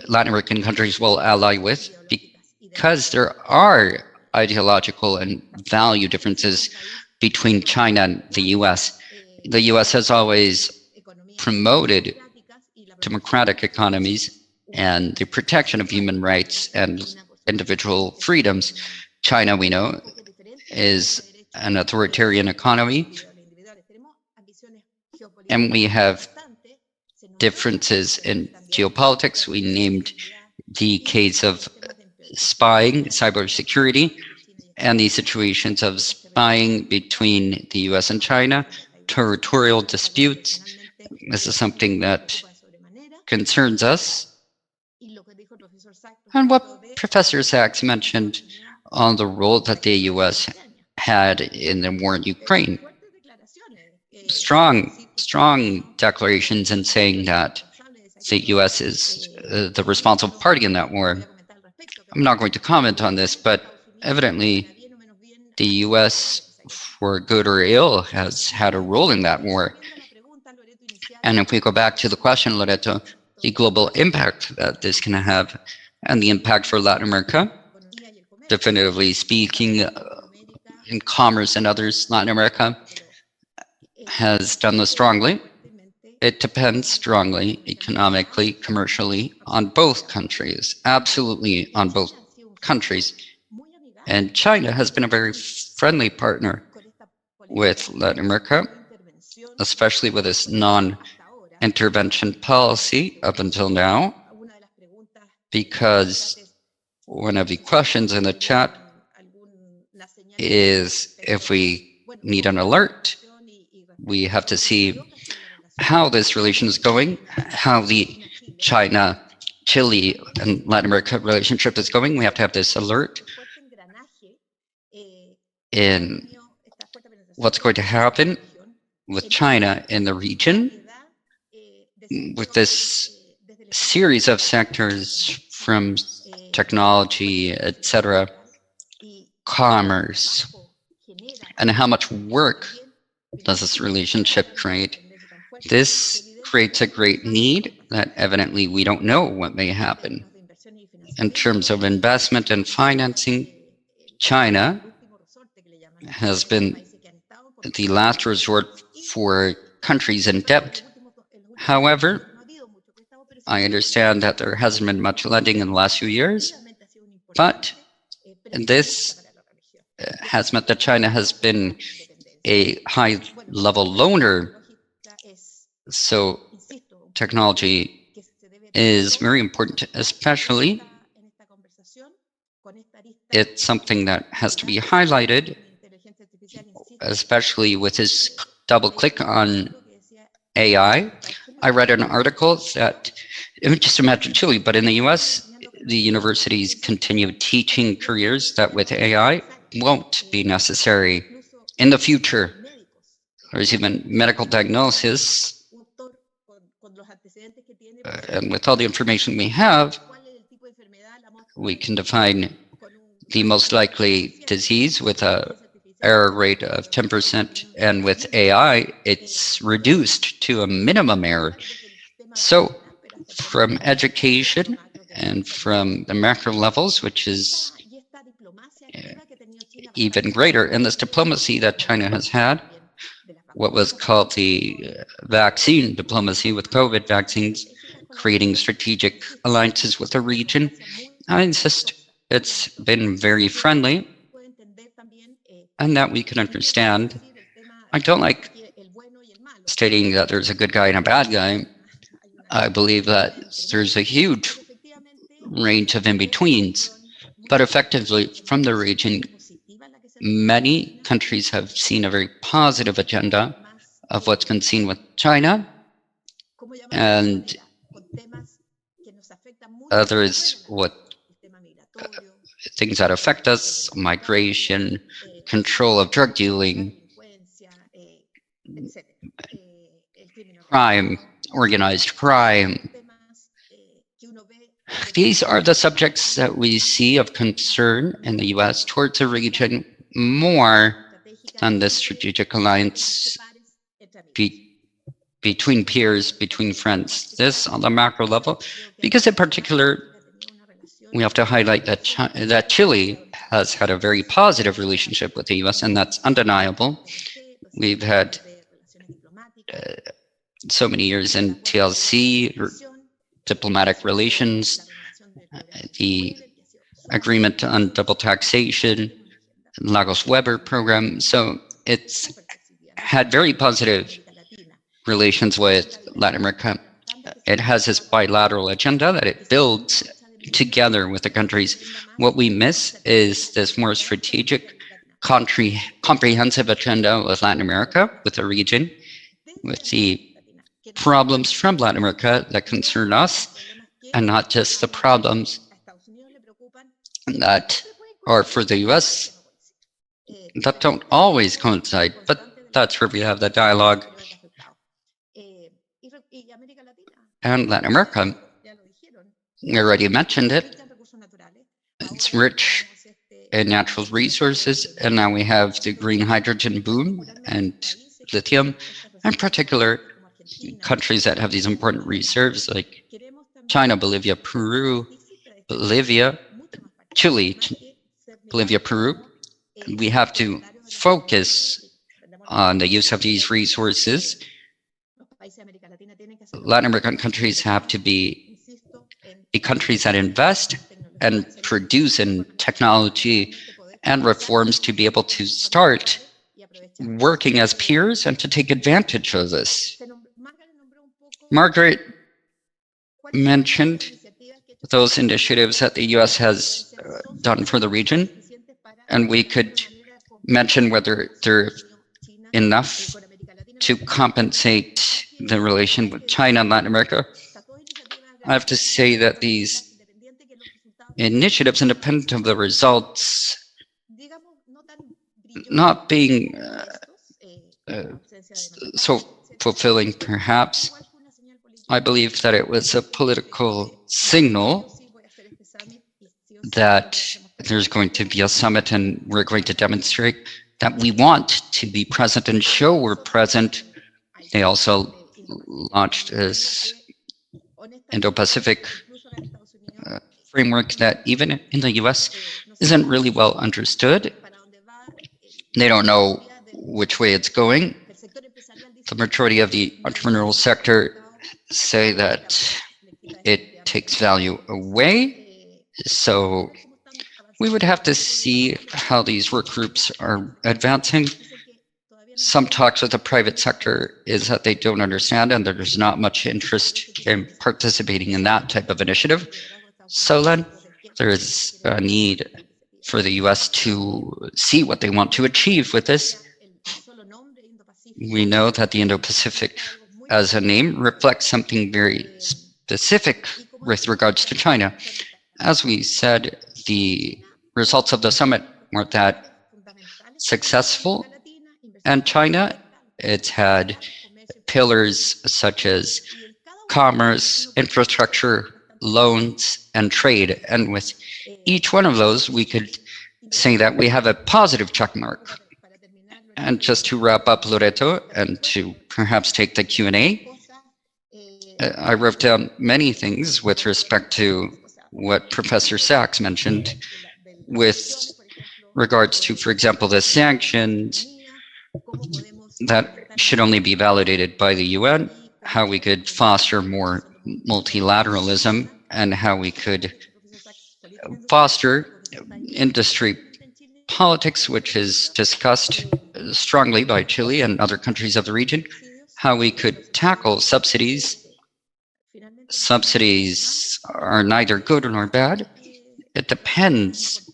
Latin American countries will ally with, because there are ideological and value differences between China and the US. The US has always promoted democratic economies and the protection of human rights and individual freedoms. China, we know, is an authoritarian economy, and we have differences in geopolitics. We named the case of spying, cybersecurity, and the situations of spying between the US and China, territorial disputes. This is something that concerns us. And what Professor Sachs mentioned on the role that the US had in the war in Ukraine. Strong declarations in saying that the US is the responsible party in that war. I'm not going to comment on this, but evidently the US, for good or ill, has had a role in that war. And if we go back to the question, Loreto, the global impact that this can have and the impact for Latin America, definitively speaking, in commerce and others, Latin America has done this strongly. It depends strongly, economically, commercially, on both countries, absolutely on both countries. And China has been a very friendly partner with Latin America, especially with its non-intervention policy up until now, because one of the questions in the chat is if we need an alert, we have to see how this relation is going, how the China, Chile, and Latin America relationship is going. We have to have this alert in what's going to happen with China in the region, with this series of sectors from technology, etc., commerce, and how much work does this relationship create? This creates a great need that evidently we don't know what may happen. In terms of investment and financing, China has been the last resort for countries in debt. However, I understand that there hasn't been much lending in the last few years, but this has meant that China has been a high-level loaner. So technology is very important, especially it's something that has to be highlighted, especially with his double click on AI. I read an article that, just imagine Chile, but in the US, the universities continue teaching careers that with AI won't be necessary in the future. There's even medical diagnosis, and with all the information we have, we can define the most likely disease with a error rate of 10%, and with AI, it's reduced to a minimum error. So from education and from the macro levels, which is even greater, in this diplomacy that China has had, what was called the vaccine diplomacy with COVID vaccines, creating strategic alliances with the region, I insist it's been very friendly, and that we can understand. I don't like stating that there's a good guy and a bad guy. I believe that there's a huge range of in-betweens. But effectively, from the region, many countries have seen a very positive agenda of what's been seen with China, and others, things that affect us, migration, control of drug dealing, crime, organized crime. These are the subjects that we see of concern in the US towards the region more than the strategic alliance between peers, between friends. This on the macro level, because in particular, we have to highlight that Chile has had a very positive relationship with the US, and that's undeniable. We've had so many years in TLC, diplomatic relations, the agreement on double taxation, Lagos-Weber program. So it's had very positive relations with Latin America. It has this bilateral agenda that it builds together with the countries. What we miss is this more strategic, comprehensive agenda with Latin America, with the region, with the problems from Latin America that concern us, and not just the problems that are for the US that don't always coincide, but that's where we have the dialogue. And Latin America, we already mentioned it, it's rich in natural resources, and now we have the green hydrogen boom and lithium, in particular countries that have these important reserves like China, Bolivia, Peru, Chile, Bolivia, Peru. We have to focus on the use of these resources. Latin American countries have to be countries that invest and produce in technology and reforms to be able to start working as peers and to take advantage of this. Margaret mentioned those initiatives that the US has done for the region, and we could mention whether they're enough to compensate the relation with China and Latin America. I have to say that these initiatives, independent of the results, not being so fulfilling perhaps, I believe that it was a political signal that there's going to be a summit and we're going to demonstrate that we want to be present and show we're present. They also launched this Indo-Pacific framework that even in the US isn't really well understood. They don't know which way it's going. The majority of the entrepreneurial sector say that it takes value away. So we would have to see how these work groups are advancing. Some talks with the private sector is that they don't understand and there's not much interest in participating in that type of initiative. So then there is a need for the US to see what they want to achieve with this. We know that the Indo-Pacific as a name reflects something very specific with regards to China. As we said, the results of the summit weren't that successful. And China, it's had pillars such as commerce, infrastructure, loans, and trade. And with each one of those, we could say that we have a positive check mark. And just to wrap up, Loreto, and to perhaps take the Q&A, I wrote down many things with respect to what Professor Sachs mentioned with regards to, for example, the sanctions that should only be validated by the UN, how we could foster more multilateralism, and how we could foster industry politics, which is discussed strongly by Chile and other countries of the region, how we could tackle subsidies. Subsidies are neither good nor bad. it depends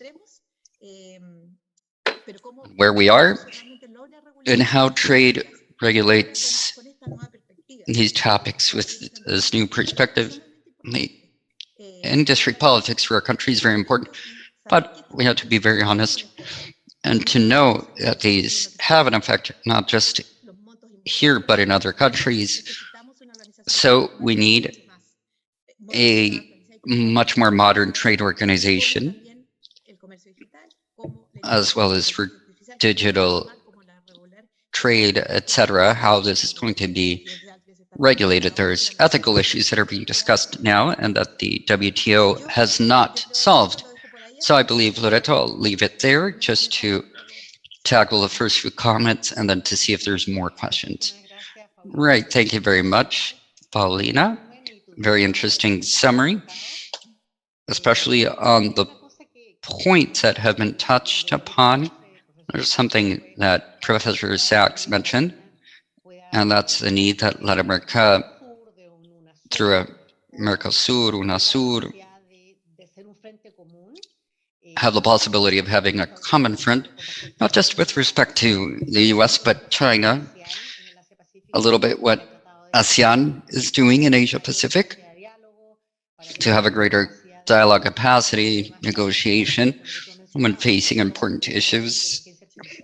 where we are and how trade regulates these topics with this new perspective. Industry politics for our country is very important, but we have to be very honest and to know that these have an effect not just here but in other countries. So we need a much more modern trade organization, as well as for digital trade, etc., how this is going to be regulated. There's ethical issues that are being discussed now and that the WTO has not solved. So I believe, Loreto, I'll leave it there just to tackle the first few comments and then to see if there's more questions. Right, thank you very much, Paulina. Very interesting summary, especially on the points that have been touched upon. There's something that Professor Sachs mentioned, and that's the need that Latin America, through a Mercosur, UNASUR, have the possibility of having a common front, not just with respect to the US, but China, a little bit what ASEAN is doing in Asia Pacific, to have a greater dialogue capacity, negotiation, when facing important issues,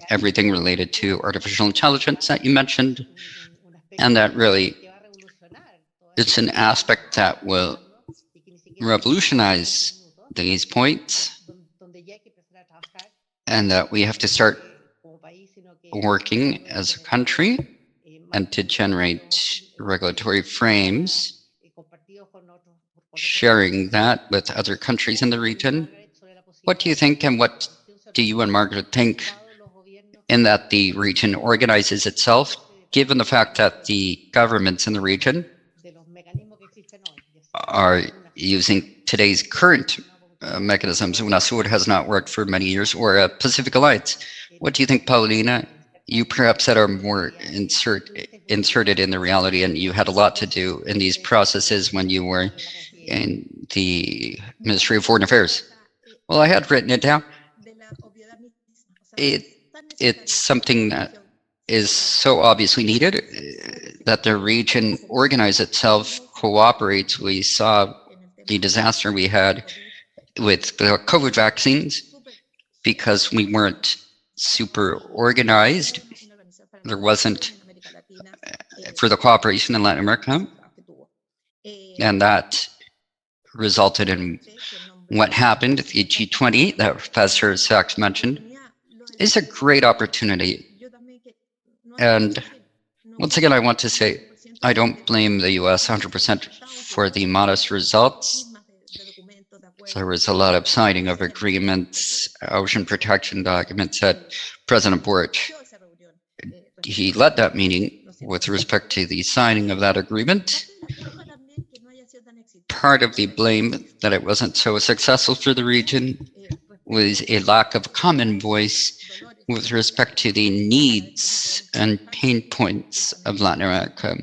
everything related to artificial intelligence that you mentioned, and that really it's an aspect that will revolutionize these points, and that we have to start working as a country and to generate regulatory frames, sharing that with other countries in the region. What do you think, and what do you and Margaret think in that the region organizes itself, given the fact that the governments in the region are using today's current mechanisms? UNASUR has not worked for many years, or Pacific Alliance. What do you think, Paulina? You perhaps that are more inserted in the reality, and you had a lot to do in these processes when you were in the Ministry of Foreign Affairs. Well, I had written it down. It's something that is so obviously needed, that the region organize itself, cooperates. We saw the disaster we had with the COVID vaccines because we weren't super organized. There wasn't for the cooperation in Latin America, and that resulted in what happened. The G20 that Professor Sachs mentioned is a great opportunity. And once again, I want to say, I don't blame the US 100% for the modest results. There was a lot of signing of agreements, ocean protection documents that President Boric, he led that meeting with respect to the signing of that agreement. Part of the blame that it wasn't so successful for the region was a lack of common voice with respect to the needs and pain points of Latin America.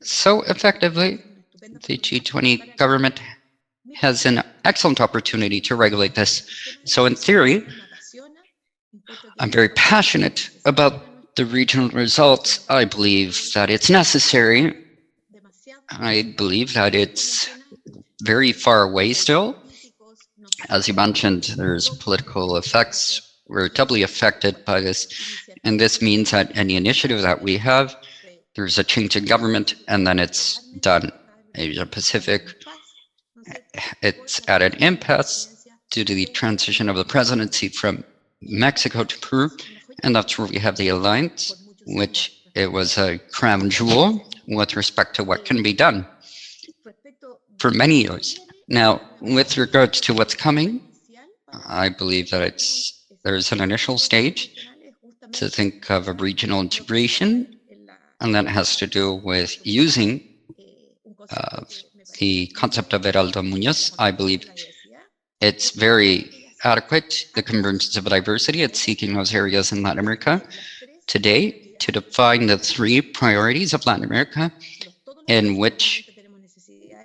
So effectively, the G20 government has an excellent opportunity to regulate this. So in theory, I'm very passionate about the regional results. I believe that it's necessary. I believe that it's very far away still. As you mentioned, there's political effects. We're doubly affected by this. And this means that any initiative that we have, there's a change in government, and then it's done. Asia Pacific, it's at an impasse due to the transition of the presidency from Mexico to Peru. And that's where we have the alliance, which it was a crown jewel with respect to what can be done for many years. Now, with regards to what's coming, I believe that there's an initial stage to think of a regional integration, and that has to do with using the concept of Heraldo Muñoz. I believe it's very adequate, the convergence of diversity. It's seeking those areas in Latin America today to define the 3 priorities of Latin America in which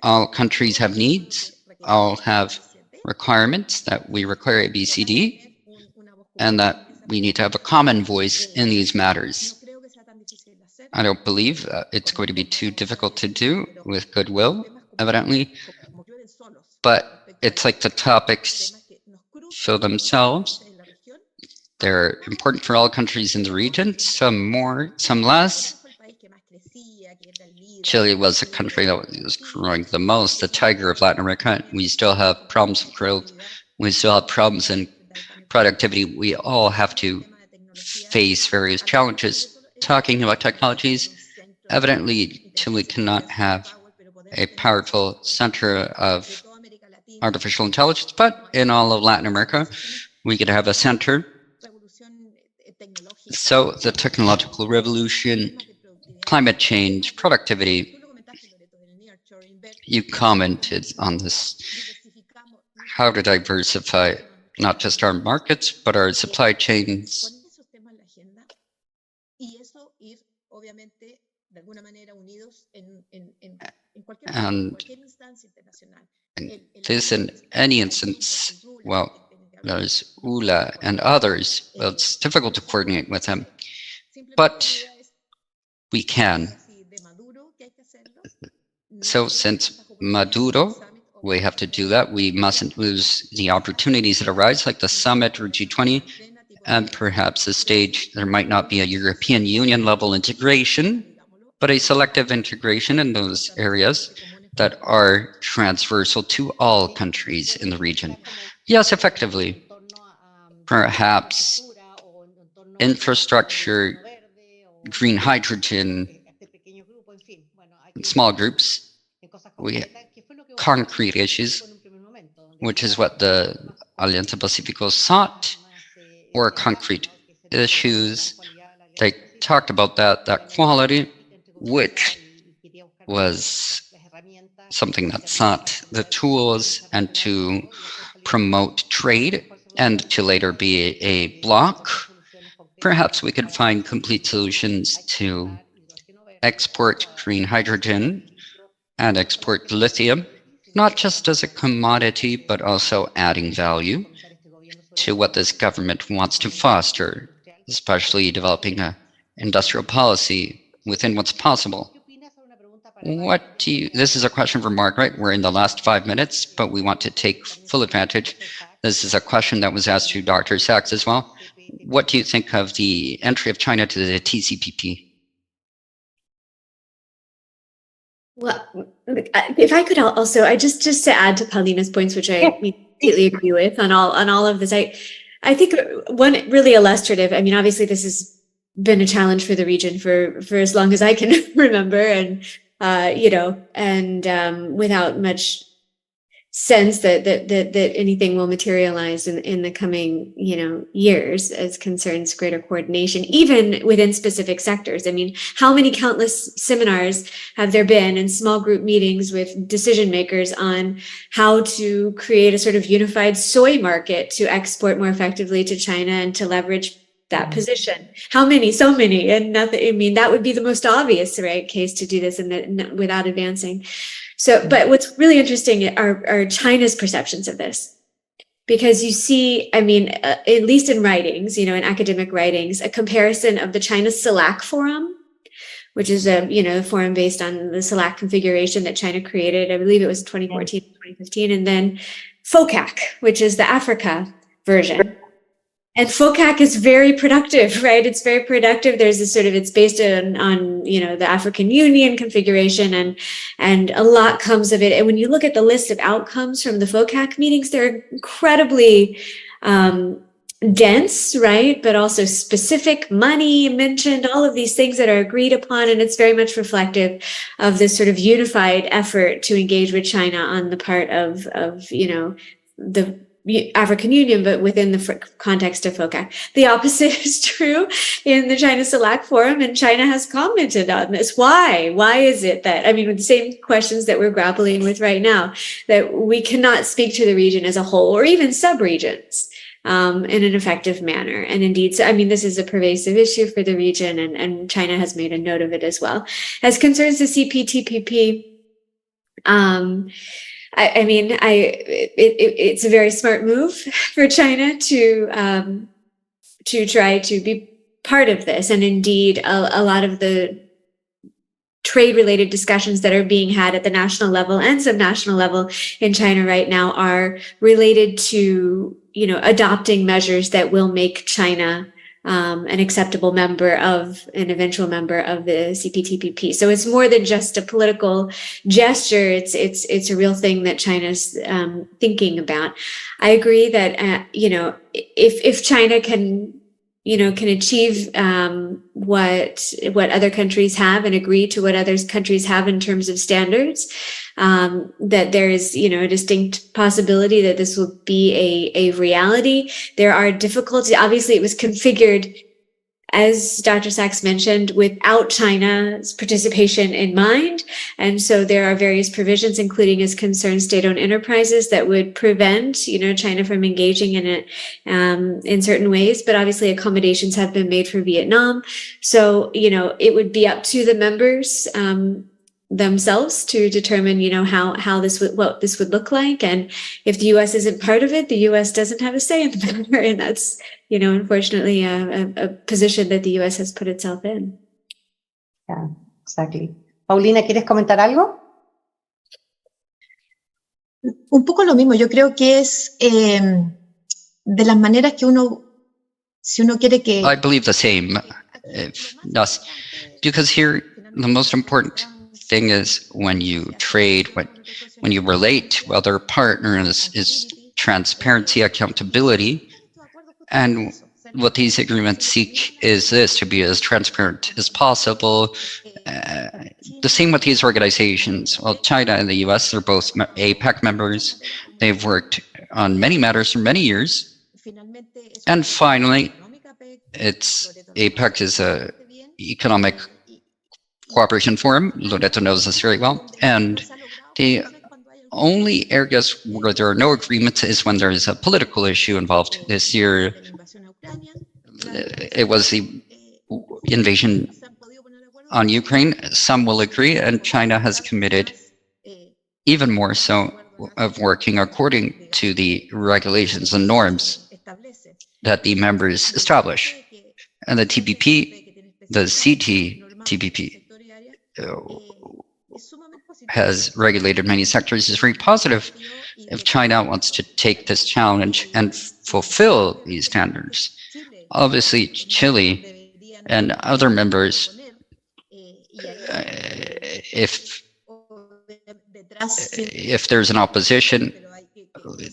all countries have needs, all have requirements that we require ABCD, and that we need to have a common voice in these matters. I don't believe it's going to be too difficult to do with goodwill, evidently, but it's like the topics show themselves. They're important for all countries in the region, some more, some less. Chile was a country that was growing the most, the tiger of Latin America. We still have problems with growth. We still have problems in productivity. We all have to face various challenges. Talking about technologies, evidently Chile cannot have a powerful center of artificial intelligence, but in all of Latin America, we could have a center. So the technological revolution, climate change, productivity, you commented on this, how to diversify not just our markets, but our supply chains. And this, in any instance, well, there's ULA and others, well, it's difficult to coordinate with them, but we can. So since Maduro, we have to do that. We mustn't lose the opportunities that arise, like the summit or G20, and perhaps a stage, there might not be a European Union level integration, but a selective integration in those areas that are transversal to all countries in the region. Yes, effectively, perhaps infrastructure, green hydrogen, small groups, concrete issues, which is what the Alianza Pacífico sought, or concrete issues. They talked about that quality, which was something that sought the tools and to promote trade and to later be a bloc. Perhaps we could find complete solutions to export green hydrogen and export lithium, not just as a commodity, but also adding value to what this government wants to foster, especially developing an industrial policy within what's possible. What do you, this is a question for Margaret. We're in the last 5 minutes, but we want to take full advantage. This is a question that was asked to Dr. Sachs as well. What do you think of the entry of China to the TCPP? Well, if I could also, I just to add to Paulina's points, which I completely agree with on all of this. I think one really illustrative. I mean, obviously, this has been a challenge for the region for as long as I can remember, and without much sense that anything will materialize in the coming years as concerns greater coordination, even within specific sectors. I mean, how many countless seminars have there been and small group meetings with decision makers on how to create a sort of unified soy market to export more effectively to China and to leverage that position? How many? So many, and nothing. I mean, that would be the most obvious, right, case to do this and without advancing. So, but what's really interesting are China's perceptions of this, because you see, I mean, at least in writings, in academic writings, a comparison of the China CELAC Forum, which is a forum based on the CELAC configuration that China created. I believe it was 2014, 2015, and then FOCAC, which is the Africa version. And FOCAC is very productive, right? It's very productive. There's this it's based on the African Union configuration, and a lot comes of it. And when you look at the list of outcomes from the FOCAC meetings, they're incredibly dense, right? But also specific, money mentioned, all of these things that are agreed upon. And it's very much reflective of this sort of unified effort to engage with China on the part of the African Union, but within the context of FOCAC. The opposite is true in the China CELAC Forum, and China has commented on this. Why? Why is it that, I mean, with the same questions that we're grappling with right now, that we cannot speak to the region as a whole, or even sub-regions, in an effective manner? And indeed, so, I mean, this is a pervasive issue for the region, and China has made a note of it as well. As concerns the CPTPP, It's a very smart move for China to try to be part of this. And indeed, a lot of the trade-related discussions that are being had at the national level and subnational level in China right now are related to, adopting measures that will make China an acceptable member of, an eventual member of the CPTPP. So it's more than just a political gesture. It's a real thing that China's thinking about. I agree that if China can achieve what other countries have and agree to what other countries have in terms of standards, that there is, a distinct possibility that this will be a reality. There are difficulties. Obviously, it was configured, as Dr. Sachs mentioned, without China's participation in mind. And so there are various provisions, including as concerns state-owned enterprises, that would prevent, China from engaging in it in certain ways. But obviously accommodations have been made for Vietnam. So, it would be up to the members themselves to determine, what this would look like. And if the U.S. isn't part of it, the U.S. doesn't have a say in the matter. And that's, unfortunately, a position that the U.S. has put itself in. Yeah, exactly. Paulina, ¿quieres comentar algo? Un poco lo mismo. Yo creo que es de las maneras que si uno quiere que... I believe the same. Because here, the most important thing is when you trade, when you relate to other partners, is transparency, accountability. And what these agreements seek is this, to be as transparent as possible. The same with these organizations. Well, China and the US, they're both APEC members. They've worked on many matters for many years. And finally, APEC is a economic cooperation forum. Loreto knows this very well. And the only areas where there are no agreements is when there is a political issue involved. This year, it was the invasion on Ukraine. Some will agree, and China has committed even more so of working according to the regulations and norms that the members establish. And the TPP, the CPTPP, has regulated many sectors. Is very positive if China wants to take this challenge and fulfill these standards. Obviously, Chile and other members, if there's an opposition,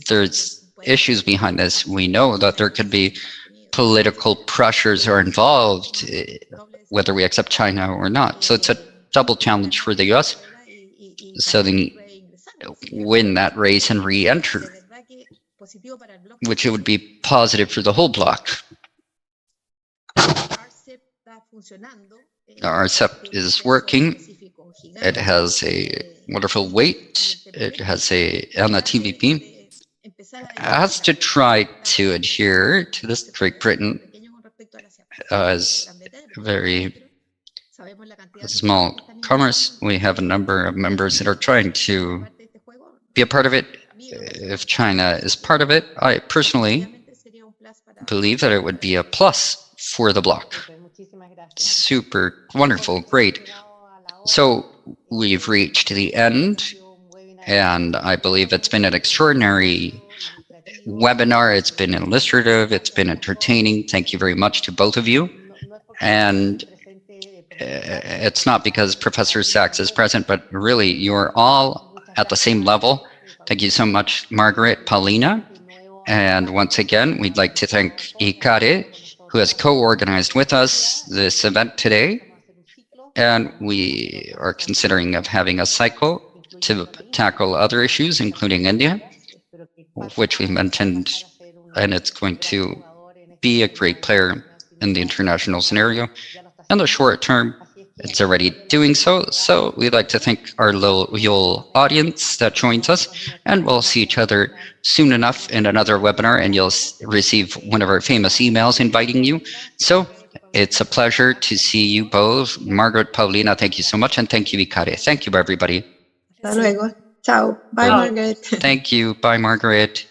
there's issues behind this. We know that there could be political pressures are involved, whether we accept China or not. So it's a double challenge for the US. So they win that race and re-enter, which it would be positive for the whole bloc. Our RCEP is working. It has a wonderful weight. It has and the TPP has to try to adhere to this. Great Britain as very small commerce. We have a number of members that are trying to be a part of it. If China is part of it, I personally believe that it would be a plus for the bloc. Super wonderful, great. So we've reached the end, and I believe it's been an extraordinary webinar. It's been illustrative, it's been entertaining. Thank you very much to both of you. And it's not because Professor Sachs is present, but really you're all at the same level. Thank you so much, Margaret, Paulina. And once again, we'd like to thank ICARE, who has co-organized with us this event today. And we are considering of having a cycle to tackle other issues, including India, which we mentioned, and it's going to be a great player in the international scenario. In the short term, it's already doing so. So we'd like to thank our loyal audience that joins us, and we'll see each other soon enough in another webinar, and you'll receive one of our famous emails inviting you. So it's a pleasure to see you both. Margaret, Paulina, thank you so much, and thank you, ICARE. Thank you, everybody. Hasta luego. Ciao. Bye, Ciao. Margaret. Thank you. Bye, Margaret.